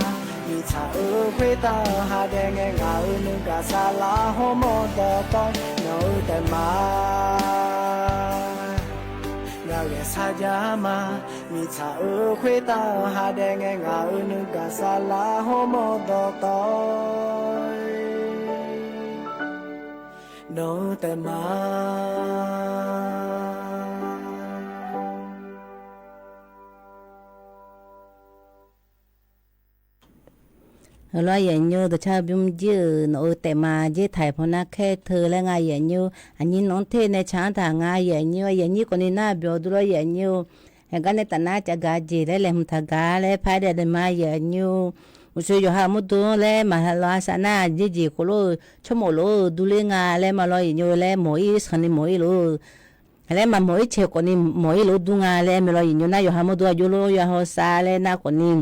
F: มีชาคุยตาหาแดงเงาหนึ่งกาซาลาหอมต่อต่อยเงาแต่มาเงาสาจามามีชาคุยตาหาแดงเงาหนึ่งกาซาลาหอมต่อต่อยเงาแต่มา
L: loอย่างยูแต่ชาวยุ่งยืนโอแต่มาเยถ่ายพนักแค่เธอและไงอย่างยูอันนี้น้องเทในช้างทางไงอย่างยูคนนี้น่าเบียวดูloอย่างยูเห็นกันในตาหน้าจะกาจีและแหลมทากาและพายเดินมาอย่างยูอุศอยู่หามุดและมาลาสนาจีโคโลชั่วโมงโลดูเลงาและมาลอยอย่างยูและหมอยสันนิหมอยโลและมาหมอยเชคนนี้หมอยโลดูงาและมาลอยอย่างยูน่าอยู่หามุดอยู่โลอยู่หาซาและน่าคนนี้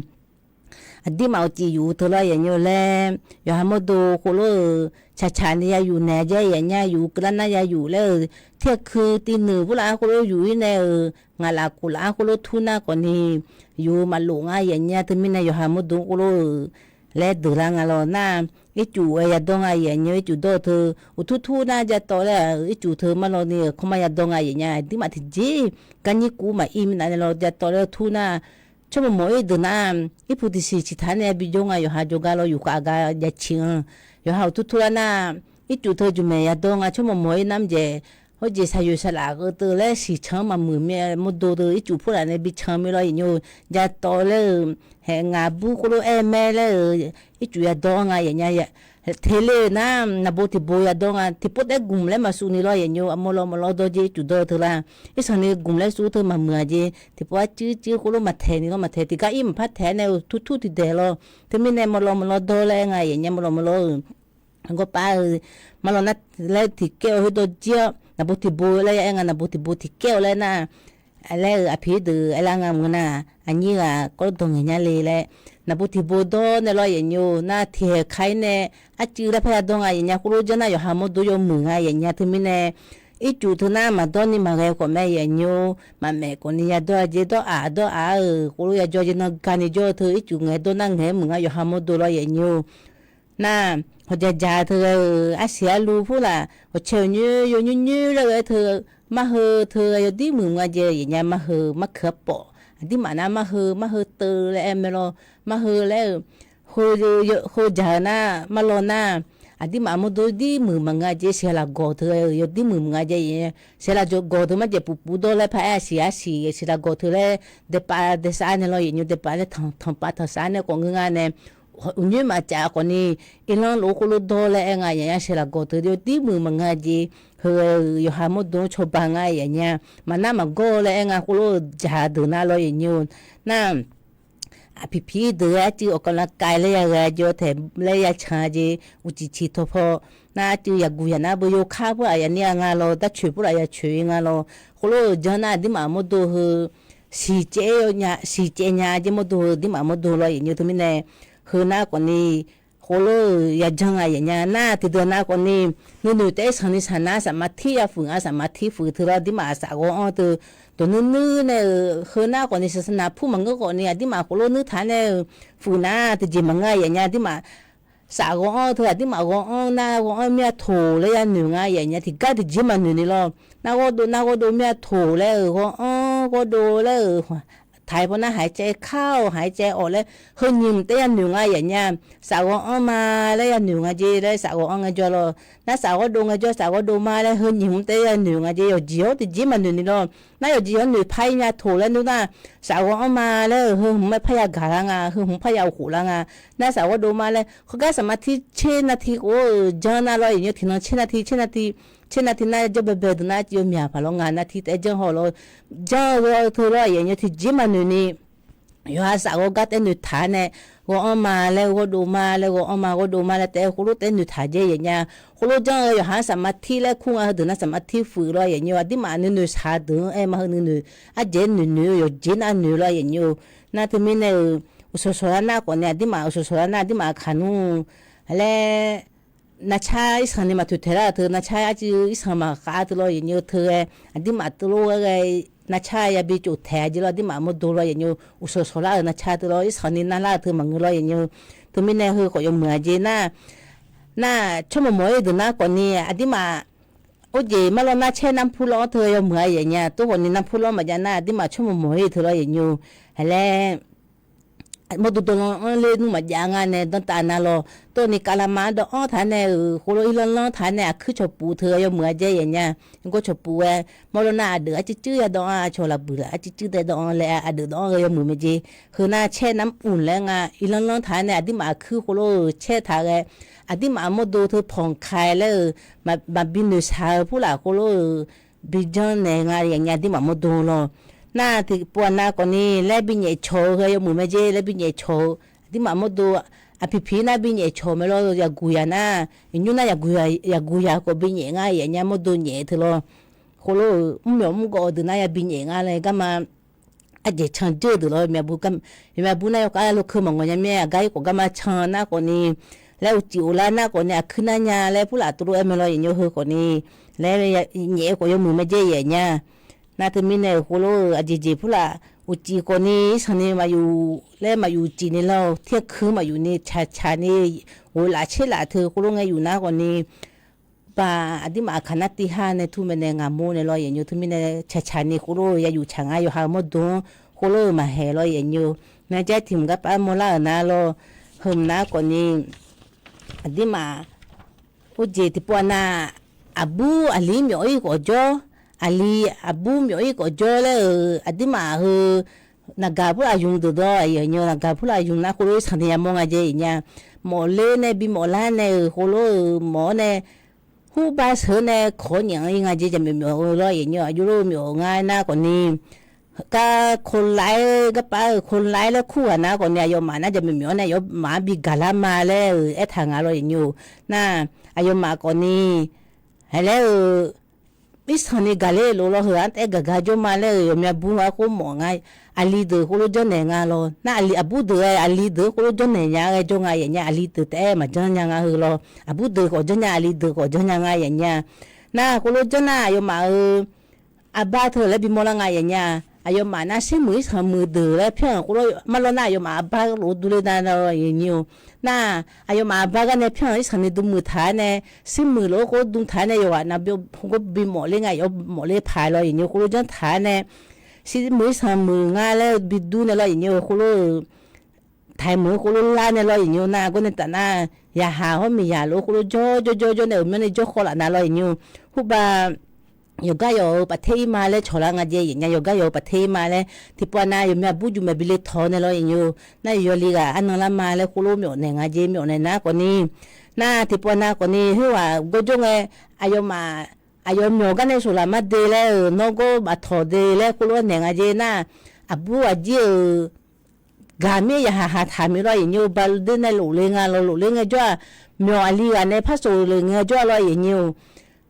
L: ดีมาจีอยู่ตัวละอย่างเงี้ยเลยอย่าให้มาดูคนละชาเนี่ยอยู่แน่ใจอย่างเงี้ยอยู่กระนั้นอยู่เลยเที่ยคือตีหนึ่งพวกเราคนละอยู่ในงานละคนละคนละทุนนะคนนี้อยู่มาหลงอย่างเงี้ยถึงมีนายอย่าให้มาดูคนละและดูแลงานเราหน้าไอ้จู่ไอ้ยาดองอย่างเงี้ยไอ้จู่โดเธออุทุน่าจะโตแล้วไอ้จู่เธอมาเราเนี่ยเขามายาดองอย่างเงี้ยดีมาที่จีกันยี่กูมาอิมนั่นเราจะโตแล้วทุน่าชั่วโมงเดินน้ำอีพุทธิสิทธาเนี่ยบิจงอยู่หาจงกาเราอยู่กับอากาศชิงอยู่หาทุระน้ำอีจุดเธอจุเมียดงชั่วโมงน้ำเจเขาจะใช้อยู่สลากตัวเล่สีช้ำมามือเมียมุดดูอีจุดพูดอะไรบิช้ำไม่รออยู่จะโตเลยแหงาบุกรู้แม่เลยอีจุดดงอย่างเงี้ยเทเลน้ำนับที่บัวดงที่พูดได้กลุ่มเลยมาสู้นี่รออย่างเงี้ยมอลดูจีจุดเธอละอีสันนี่กลุ่มเลยสู้เธอมาเมื่อจีที่พูดจื้อคนรู้มาเทนี่ก็มาเทที่ก็อิ่มพัดแทนเนี่ยทุที่เดลที่มีเนี่ยมอลดูเลยไงอย่างเงี้ยมอล ก็ป้ามาลองนัดแล้วที่เกี่ยวให้ตัวเจ้านับที่บูแล้วยังนับที่บูที่เกี่ยวแล้วนะแล้วอภิเดออะไรงามกันนะอันนี้ก็ตรงนี้เลยแหละนับที่บูโดเนี่ยเราอย่างอยู่น่าเที่ยใครเนี่ยอาจีแล้วพยาดงอย่างเงี้ยคุณรู้จักนะอยู่หาหมดดูอยู่มึงอย่างเงี้ยที่มีเนี่ยอีจุดนั้นมาตอนนี้มาเรียกว่าแม่อย่างอยู่มาแม่คนนี้ยาตัวเจตัวคุณรู้ยาจอจีนักการนี่จอเธออีจุดเงี้ยตัวนั่งเงี้ยมึงอยู่หาหมดดูเราอย่างอยู่น่ะเขาจะจ่าเธออาเสียรู้พูดละเขาเชี่ยวยื้ออยู่ยื้อเลยเธอมาเฮอเธออยู่ที่มึงว่าเจอย่างเงี้ยมาเฮอมาเขือปอที่มานะมาเฮอเตอแล้วเอ็มรอมาเฮอแล้วเขาจ่านะมาลอนะที่มาหมดที่มึงว่าเจเสียละกอเธออยู่ที่มึงว่าเจเสียละจกอเธอมาเจปูโดเลยพายเสียละกอเธอเลยเดปาเดสานเลยอยู่เดปาเลยทำปาทสานเนี่ยของงานเนี่ยunye ma cha ko ni ilan lo ko lo do le nga ya se la go to di mu ma nga ji he yo ha mo do cho ba nga ya nya ma na ma go le nga ko lo ja do na lo yin na a pi pi de a ti o ko la kai le ya ga jo the le ya cha ji u ji chi to pho na ti ya gu ya na bo yo kha bo ya ni nga lo da chue bo ya chue nga lo ko lo ja na di ma mo do he si che nya ji mo do di ma mo do lo yin to mi neคือหน้าคนนี้โคโลยาจังไงอย่างเงี้ยหน้าที่ตัวหน้าคนนี้นู่นแต่สันนิษฐานสมาธิฝืนสมาธิฝืนที่เราที่มาสาวอ๋อตัวนู่นเนี่ยคือหน้าคนนี้ศาสนาผู้มันก็คนนี้ที่มาโคโลนึกฐานเนี่ยฝืนหน้าที่จีมังไงอย่างเงี้ยที่มาสาวอ๋อเธอที่มาอ๋อหน้าอ๋อเมียโถเลยยันหนึ่งไงอย่างเงี้ยที่ก็ที่จีมันหนึ่งนี่หรอหน้าก็ดูเมียโถเลยอ๋อก็ดูเลยถ่ายพอนะหายใจเข้าหายใจออกแล้วเฮือยิ้มแต่ยันหนึ่งอย่างเงี้ยสาวออกมาแล้วยันหนึ่งจีแล้วสาวออกมาจอลน่าสาวดูงจอสาวดูมาแล้วเฮือยิ้มแต่ยันหนึ่งจีอยู่จีอ๋อที่จีมันหนึ่งนี่หรอน่าอยู่จีอ๋อหนึ่งพายเนี่ยถูแล้วนู่นน่ะสาวออกมาแล้วเฮือไม่พยากาลังเฮือไม่พยาหูลังน่าสาวดูมาแล้วเขาก็สามารถที่เช่นนาทีโอ้จานอะไรอย่างเงี้ยที่นั่นเช่นนาทีน่าจะเบ็ดน่าจะมีอะไรพลังงานนาทีแต่จังหัวเราจังเราทั่วเราอย่างเงี้ยที่จิมันนี่อยู่หาสาวก็แต่หนุ่ยฐานเนี่ยก็ออกมาแล้วก็ดูมาแล้วก็ออกมาก็ดูมาแล้วแต่คุณรู้แต่หนุ่ยฐานเจอย่างเงี้ยคุณรู้จังอยู่หาสมาธิแล้วคุ้งเอาถึงน่าสมาธิฝืนเราอย่างเงี้ยที่มาหนุ่ยชาดึงมาหนุ่ยอาเจนหนุ่ยอยู่เจนอันหนุ่ยเราอย่างเงี้ยน่าที่มีเนี่ยอุศสระหน้าก่อนเนี่ยที่มาอุศสระหน้าที่มาขานุแล้วนาชาอิสานมาทุเทระเธอนาชาอาจิอิสานมาขาตลอดอย่างเงี้ยเธออันที่มาตลอดไงนาชายาบิจุแทจิลอที่มาหมดดูลอยอย่างเงี้ยอุศสระนาชาตลอดอิสานินาลาเธอมังลอยอย่างเงี้ยเธอไม่แน่เฮอก็ยังเหมือนเจน่าชั่วโมงมื้อเดือนก่อนนี้อันที่มาโอ้เจมาลอนาเช่น้ำพุร้อนเธอยังเหมือนอย่างเงี้ยตัวคนนี้น้ำพุร้อนมาจากน่าที่มาชั่วโมงมื้อเธอลอยอย่างเงี้ยแล้วมาดูตัวเล่นมาอย่างงั้นเนี่ยตั้งแต่นั้นเราตัวนี้กาลามาดอ๋อท่านเนี่ยคนเราอีหลังท่านเนี่ยคือชอบปูเธอยังเหมือนเจอย่างเงี้ยก็ชอบปูมาลน่าเดือดจื้อดอ๋อชอบละเบื่อจื้อแต่ดอ๋อเลยเดือดอ๋อยังเหมือนเจคือน่าแช่น้ำอุ่นแล้วไงอีหลังท่านเนี่ยที่มาคือคนเราแช่ท่าเลยที่มามาดูเธอผ่องคลายแล้วมาบินดูชาผู้หลักคนเราบินจังเนี่ยไงอย่างเงี้ยที่มาดูเราน่าที่ปวดหน้าคนนี้แล้วบินใหญ่โชว์เขายังมือไม่เจแล้วบินใหญ่โชว์ที่มาดูพี่น่าบินใหญ่โชว์ไม่รู้อยากกุยน่ะยิ่งน่าอยากกุยก็บินใหญ่ง่ายอย่างเงี้ยมาดูใหญ่เถอะ咯เขาลูกไม่ก็ดูน่าอยากบินใหญ่ง่ายเลยก็มาอาจจะชันเจอเถอะ咯แม่บุน่าอยากลูกคือมองอย่างแม่ก็ก็มาชันหน้าคนนี้แล้วจิ๋วแล้วหน้าคนนี้ขึ้นหน้าเนี่ยแล้วผู้หลักตัวไม่รู้อย่างเงี้ยเฮอคนนี้แล้วใหญ่ก็ยังมือไม่เจอย่างเงี้ยน่าจะมีเนี่ยโคโลอาจจะพูดละอุจิคนนี้ฉันนี่มาอยู่แล้วมาอยู่จีนแล้วเที่ยคืนมาอยู่นี่ชานี่โอ้หลายเช่หลายเธอโคโลไงอยู่หน้าคนนี้ป่าอดีมาขนาดที่ห้าในทุ่มในงามโมในลอยอย่างอยู่ทุ่มในชานี่โคโลอย่าอยู่ช่างอยู่หาหมดดวงโคโลมาแห่ลอยอย่างอยู่แม่ใจถิ่มกับป้าโมล่าหน้าเราเฮิมหน้าคนนี้อดีมาอุจิที่ปวนาอาบูอาลีมีอ้อยก็จ่ออาลีอาบูมีอ้อยก็จ่อเลยอดีมาเฮนักการพูดอายุตัวดอย่างเงี้ยนักการพูดอายุนักโคโลสันติยามงอาเจอย่างเงี้ยหมอเล่เนี่ยบิหมอล้านเนี่ยโคโลหมอเนี่ยหูบาสเนี่ยขออย่างงี้อาเจจะมีหมอเลยอย่างเงี้ยอายุรู้มีง่ายนะคนนี้ ก็คนไล่ก็ป้าคนไล่แล้วคู่นะก่อนเนี่ยโยมมาน่าจะไม่เหมียวเนี่ยโยมมาบิกาลามาแล้วทางอะไรอยู่น่าอายุมาก่อนนี้ให้แล้วมิสนี่กาเลโลโลเหือนกะโยมมาแล้วโยมบุญว่ากูมองไงอาลีเดอกูรู้จักเนี่ยงาโลน่าอาลีอบูเดออาลีเดอกูรู้จักเนี่ยยังไงจงไงอย่างเงี้ยอาลีเดอแต่มาจังยังไงเหรออบูเดอก็จังยังอาลีเดอก็จังยังไงอย่างเงี้ยน่ากูรู้จักน่าโยมมาอาบ้าเธอแล้วบิมอลงไงอย่างเงี้ยอายุมาน่าเชื่อมือสามมือเดือแล้วเพื่อนกูรู้มาแล้วน่าอายุมาบ้าก็รู้ดูเลยน่าเราอย่างนี้น่าอายุมาบ้ากันเนี่ยเพื่อนที่สันนิษฐานมือท้ายเนี่ยสิมือแล้วก็ดูท้ายเนี่ยอยู่ว่าน่าบิก็บิมอเลยไงอยู่มอเลยพายเราอย่างนี้กูรู้จังท้ายเนี่ยสิมือสามมือง่ายแล้วบิดูเนี่ยเราอย่างนี้กูรู้ท้ายมือกูรู้ล่าเนี่ยเราอย่างนี้น่าก็เนี่ยแต่น่าอย่าหาว่ามีอย่ารู้กูรู้จ่อเนี่ยมันเนี่ยจ่อคนละน่าเราอย่างนี้กูบ้าโยกโยประเทศมาเลยชลางาเจอย่างเงี้ยโยกโยประเทศมาเลยที่ปวนาโยมีบุญมีบิเลทอนเนี่ยเราอย่างนี้น่าโยลีกาอันนั้นละมาเลยคุโรมีเนี่ยงาเจมีเนี่ยนะคนนี้น่าที่ปวนาคนนี้ที่ว่าก็จงอายุมาอายุมีกันในสุรามาเดเลยน้องก็มาถอดเดเลยคุโรเนี่ยงาเจน่าอาบุอาเจกามีอย่าหาทำไม่ได้อย่างนี้บาลเดนในหลุดเลยงานเราหลุดเลยไงจ้ามีอะไรกันในพระสูเลยไงจ้าเราอย่างนี้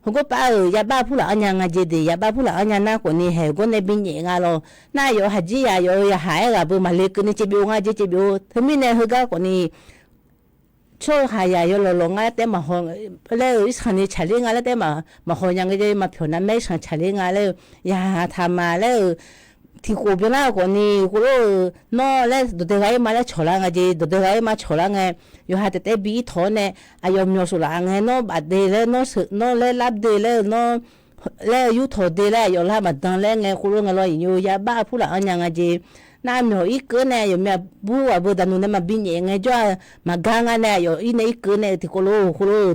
L: ผมก็ป้ายาบ้าผู้หลังยังไงเจดียาบ้าผู้หลังยังน่าคนนี้เหรอก็ในบินยังไงเราน่าอยู่หัดจียาอยู่หายกับบุมาเล็กนี่จะบิวงาจะบิวทั้งมีเนี่ยเขาก็คนนี้ช่วยหายอยู่หลงๆแต่มาห้องแล้วอีสันนี่เฉลี่ยงแล้วแต่มาห้องยังไงจะมาผิวนั้นไม่สั่งเฉลี่ยงแล้วยาทำมาแล้วที่กูเป็นอะไรคนนี้กูรู้น้อแล้วดูเด็กมาแล้วฉลางจีดูเด็กมาฉลางอยู่หัดแต่บีทอนเนี่ยอายุมีสุรางน้อบัดเดแล้วน้อแล้วรับเดแล้วน้อแล้วยุทธเดแล้วอยู่ละมาดังแล้วกูรู้ไงเราอยู่ยาบ้าผู้หลังยังไงจีน่ามีอีกเนี่ยอยู่มีบัวบัวดันนู้นมาบินยังไงจ้ามากังเนี่ยอยู่อีนี่อีกเนี่ยที่กูรู้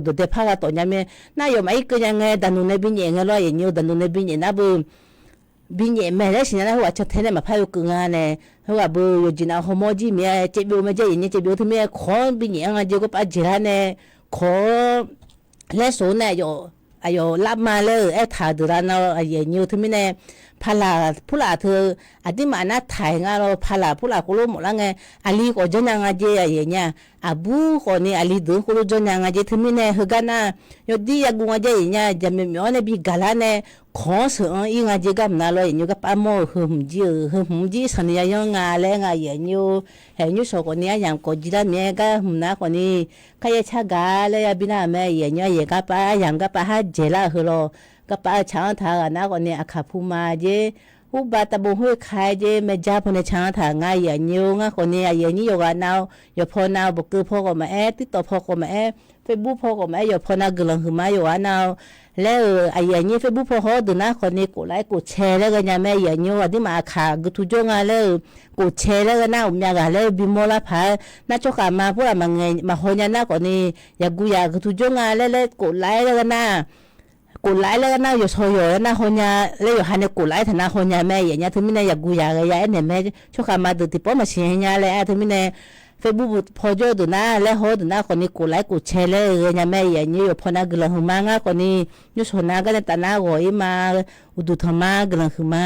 L: ดูเด็กพาราตัวยังมีน่าอยู่มาอีกยังไงดันนู้นบินยังไงเราอยู่ดันนู้นบินยังน่าบุบินยังไม่ได้สินะหัวชัดเทนมาพายุกงานเนี่ยหัวบุยจีน่าหัวมอจีเมียเจ็บอยู่ไม่เจ็บยังเจ็บอยู่ที่เมียขอบินยังไงจีก็ปัจจุบันเนี่ยขอเล่ส่วนเนี่ยอยู่อายุรับมาเลยถ่ายดูแล้วเราอย่างนี้ที่เมียพลาผู้หลาเธออาทิมาหน้าถ่ายงานเราพลาผู้หลาคุรุหมดแล้วไงอาลีก็จะยังไงเจียอย่างเงี้ยอาบูคนนี้อาลีดูคุรุจะยังไงเจีที่มีเนี่ยเขากันนะยอดีอยากกูงเจียอย่างเงี้ยจะไม่มีอะไรบีกาลาเนี่ยขอสื่ออีงเจียกับน่าเลยอย่างเงี้ยกับป้าโม่หุ่มจีสัญญายังงาเล่งอย่างเงี้ยเห็นยูโซคนนี้อย่างก็จีได้เมียก็หุ่มน้าคนนี้ใครจะชักกาเลยบินาแม่อย่างเงี้ยอย่างกับป้าอย่างกับป้าฮัจเจล่าเหรอก็ป้าช้างทางนะคนนี้อาคาพูมาเจอุบาตบุหุขายเจไม่จ้าพนักช้างทางง่ายอย่างนี้ง่ายคนนี้อย่างนี้อยู่กันเอาอยู่พอนาบุกคือพ่อก็มาติดต่อพ่อก็มาเฟซบุ๊กพ่อก็มาอยู่พอนากลังขึ้นมาอยู่กันเอาแล้วอย่างนี้เฟซบุ๊กพ่อเขาดูนะคนนี้กูไลค์กูแชร์แล้วกันยังไม่อย่างนี้ว่าที่มาขากูทุจงกันแล้วกูแชร์แล้วกันนะอุ้มยากันแล้วบิโมลาพาน่าจะขามาพูดมาไงมาคนนี้นะคนนี้อยากกูอยากกูทุจงกันแล้วกูไลค์แล้วกันนะกูไล่แล้วนะอยู่โซโย่นะคนนี้แล้วอยู่หันกูไล่ฐานะคนนี้แม่อย่างเงี้ยถึงมีเนี่ยอยากกูอยากอะไรเนี่ยแม่ช่วยมาดูที่ป้อมาเชียร์เนี่ยเลยถึงมีเนี่ยเฟซบุ๊กพอจะดูนะแล้วเขาดูนะคนนี้กูไล่กูแชร์เลยเนี่ยแม่อย่างเงี้ยอยู่พอนักกลังขึ้นมาง่ะคนนี้อยู่โซน่าก็เนี่ยตาหน้าโวยมาดูทำมากลังขึ้นมา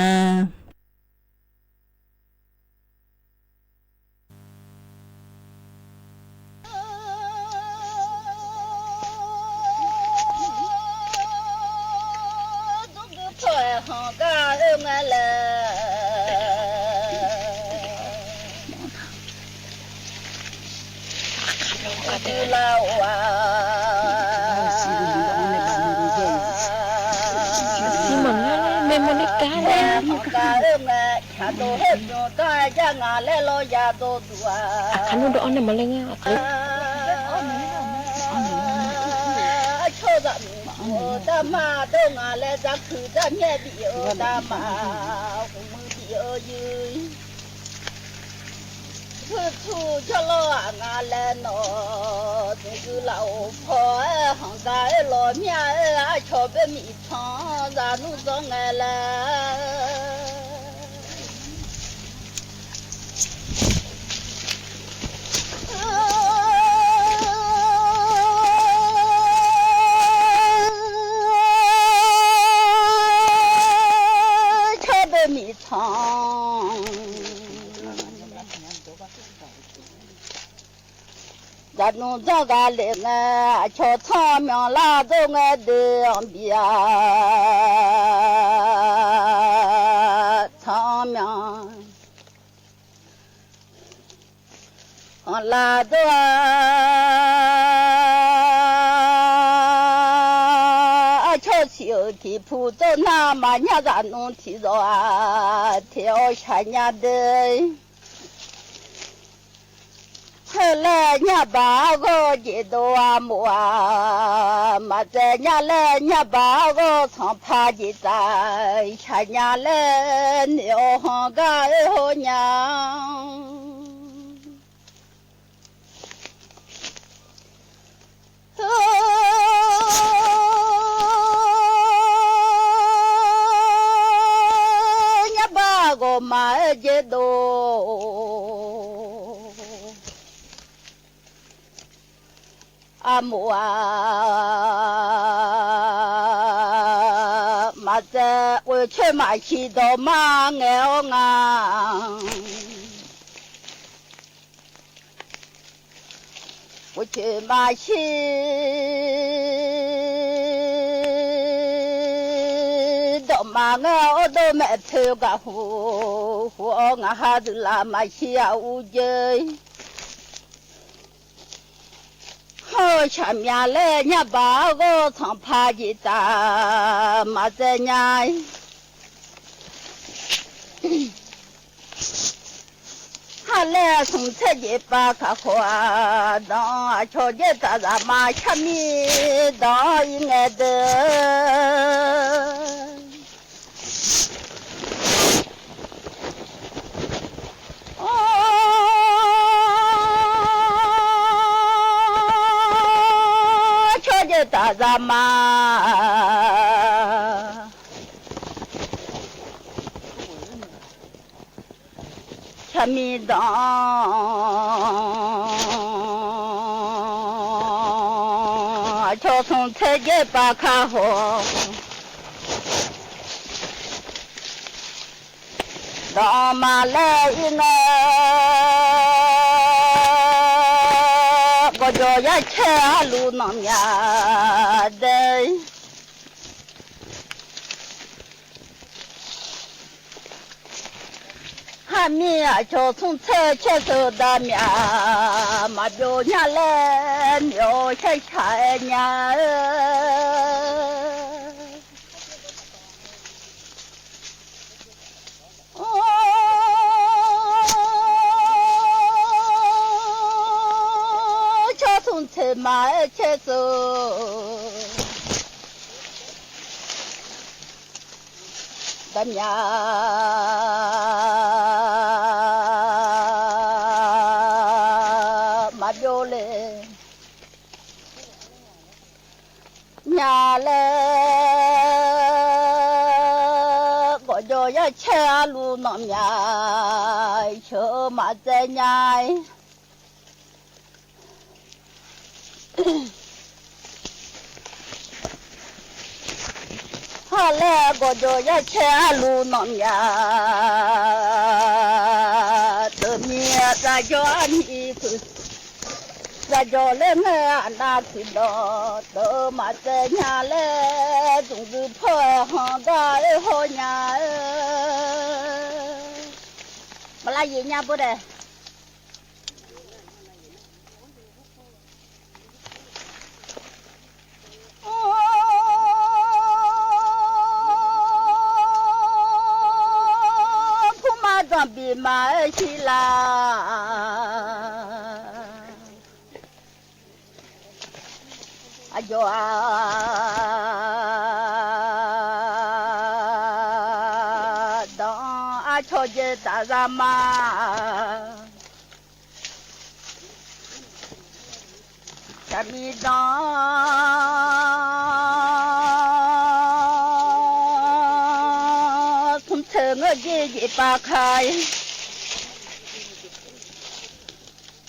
M: Kan udah on malenga aku.
N: Dama dong ale zakhu da nye bi o dama hu bi o yu thu cho lo ngale no tu gu lao pho hang ga lo mia a cho be mi chang za nu zo ngale mi chang 咱弄这个嘞啊，瞧长命拉着我的边，长命拉着。小提铺着那嘛伢子弄提着啊，跳下伢的。后来伢把我接到啊木啊，嘛在伢来伢把我从爬起在下伢来牛行个后娘。我买几多阿母啊，嘛在我去买起多嘛我啊，我去买起。嘛我都没偷个货，我还是那么小无罪。好前面来人把我从爬起打，嘛在伢。他来从这里把个花当，瞧见他咱妈前面当应该的。大咱妈，前面当，就从这里把看好，当妈来一个。我就要车路那面的，还没就从车前走到面，嘛表娘来鸟下菜娘。车马车走，咱呀马表嘞，伢嘞，我就要车路那面，车马在伢。后来我就要车路那面，这面咱叫你去，咱叫来我拿去了，都嘛在家来，总是破行个好娘，没拉一年不得。装备买起啦，哎呦啊，当啊瞧见大人嘛，下面当从车我姐姐扒开。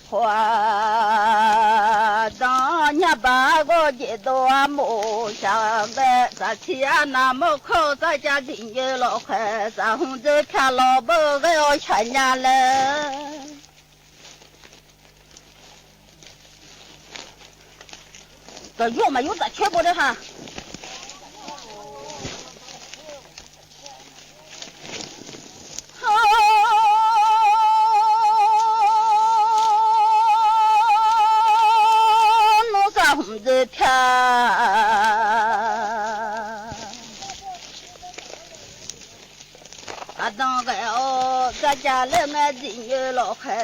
N: 花当年把我接到木上来，咱家那么靠咱家庭有老快，咱红着看老婆我要全家了。这药嘛有这全部的哈。弄啥红的天，啊当个哦，咱家里面人有老汉。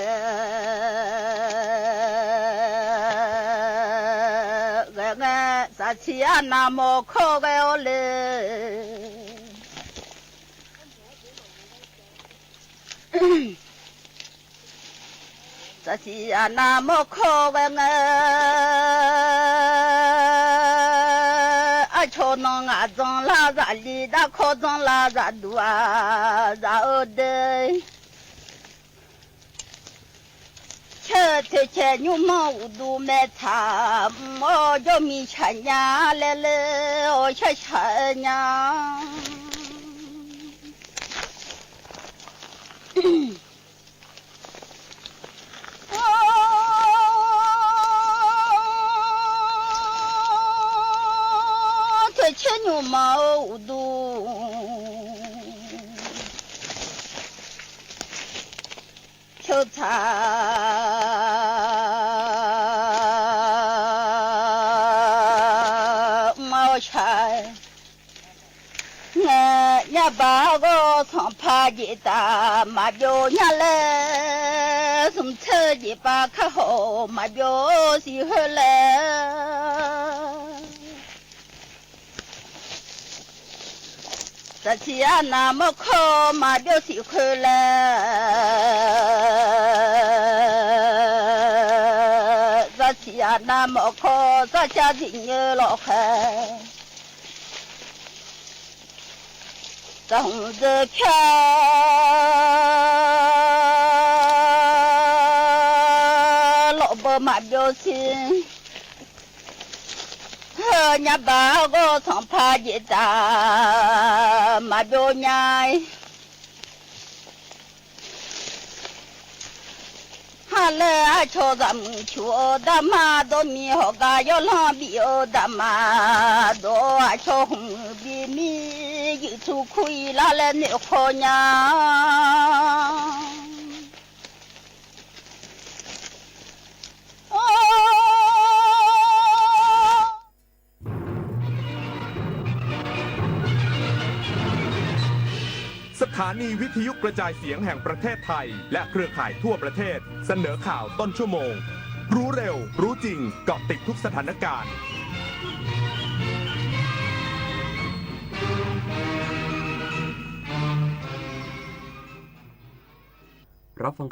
N: 起啊，那么可个嘞，这起啊，那么可个啊，瞧那啊，装拉扎里的可装拉扎多啊，然后的。这牛毛我都买茶，我叫米吃娘来了，我吃娘。这吃牛毛我都。秋茶毛菜，我把个长帕子打，马表伢来，送车子把可好，马表喜欢来。这起啊，那么可马表喜欢了，这起啊，那么可这家人有老汉，这红子飘，老婆马表心。人家把我从帕子打，马表伢，哈来瞧咱们瞧的马都米好个要浪比哦的马都瞧红比米一出亏拉来那好娘。
O: สถานีวิทยุกระจายเสียงแห่งประเทศไทยและเครือข่ายทั่วประเทศเสนอข่าวต้นชั่วโมงรู้เร็วรู้จริงเกาะติดทุกสถานการณ์รับฟัง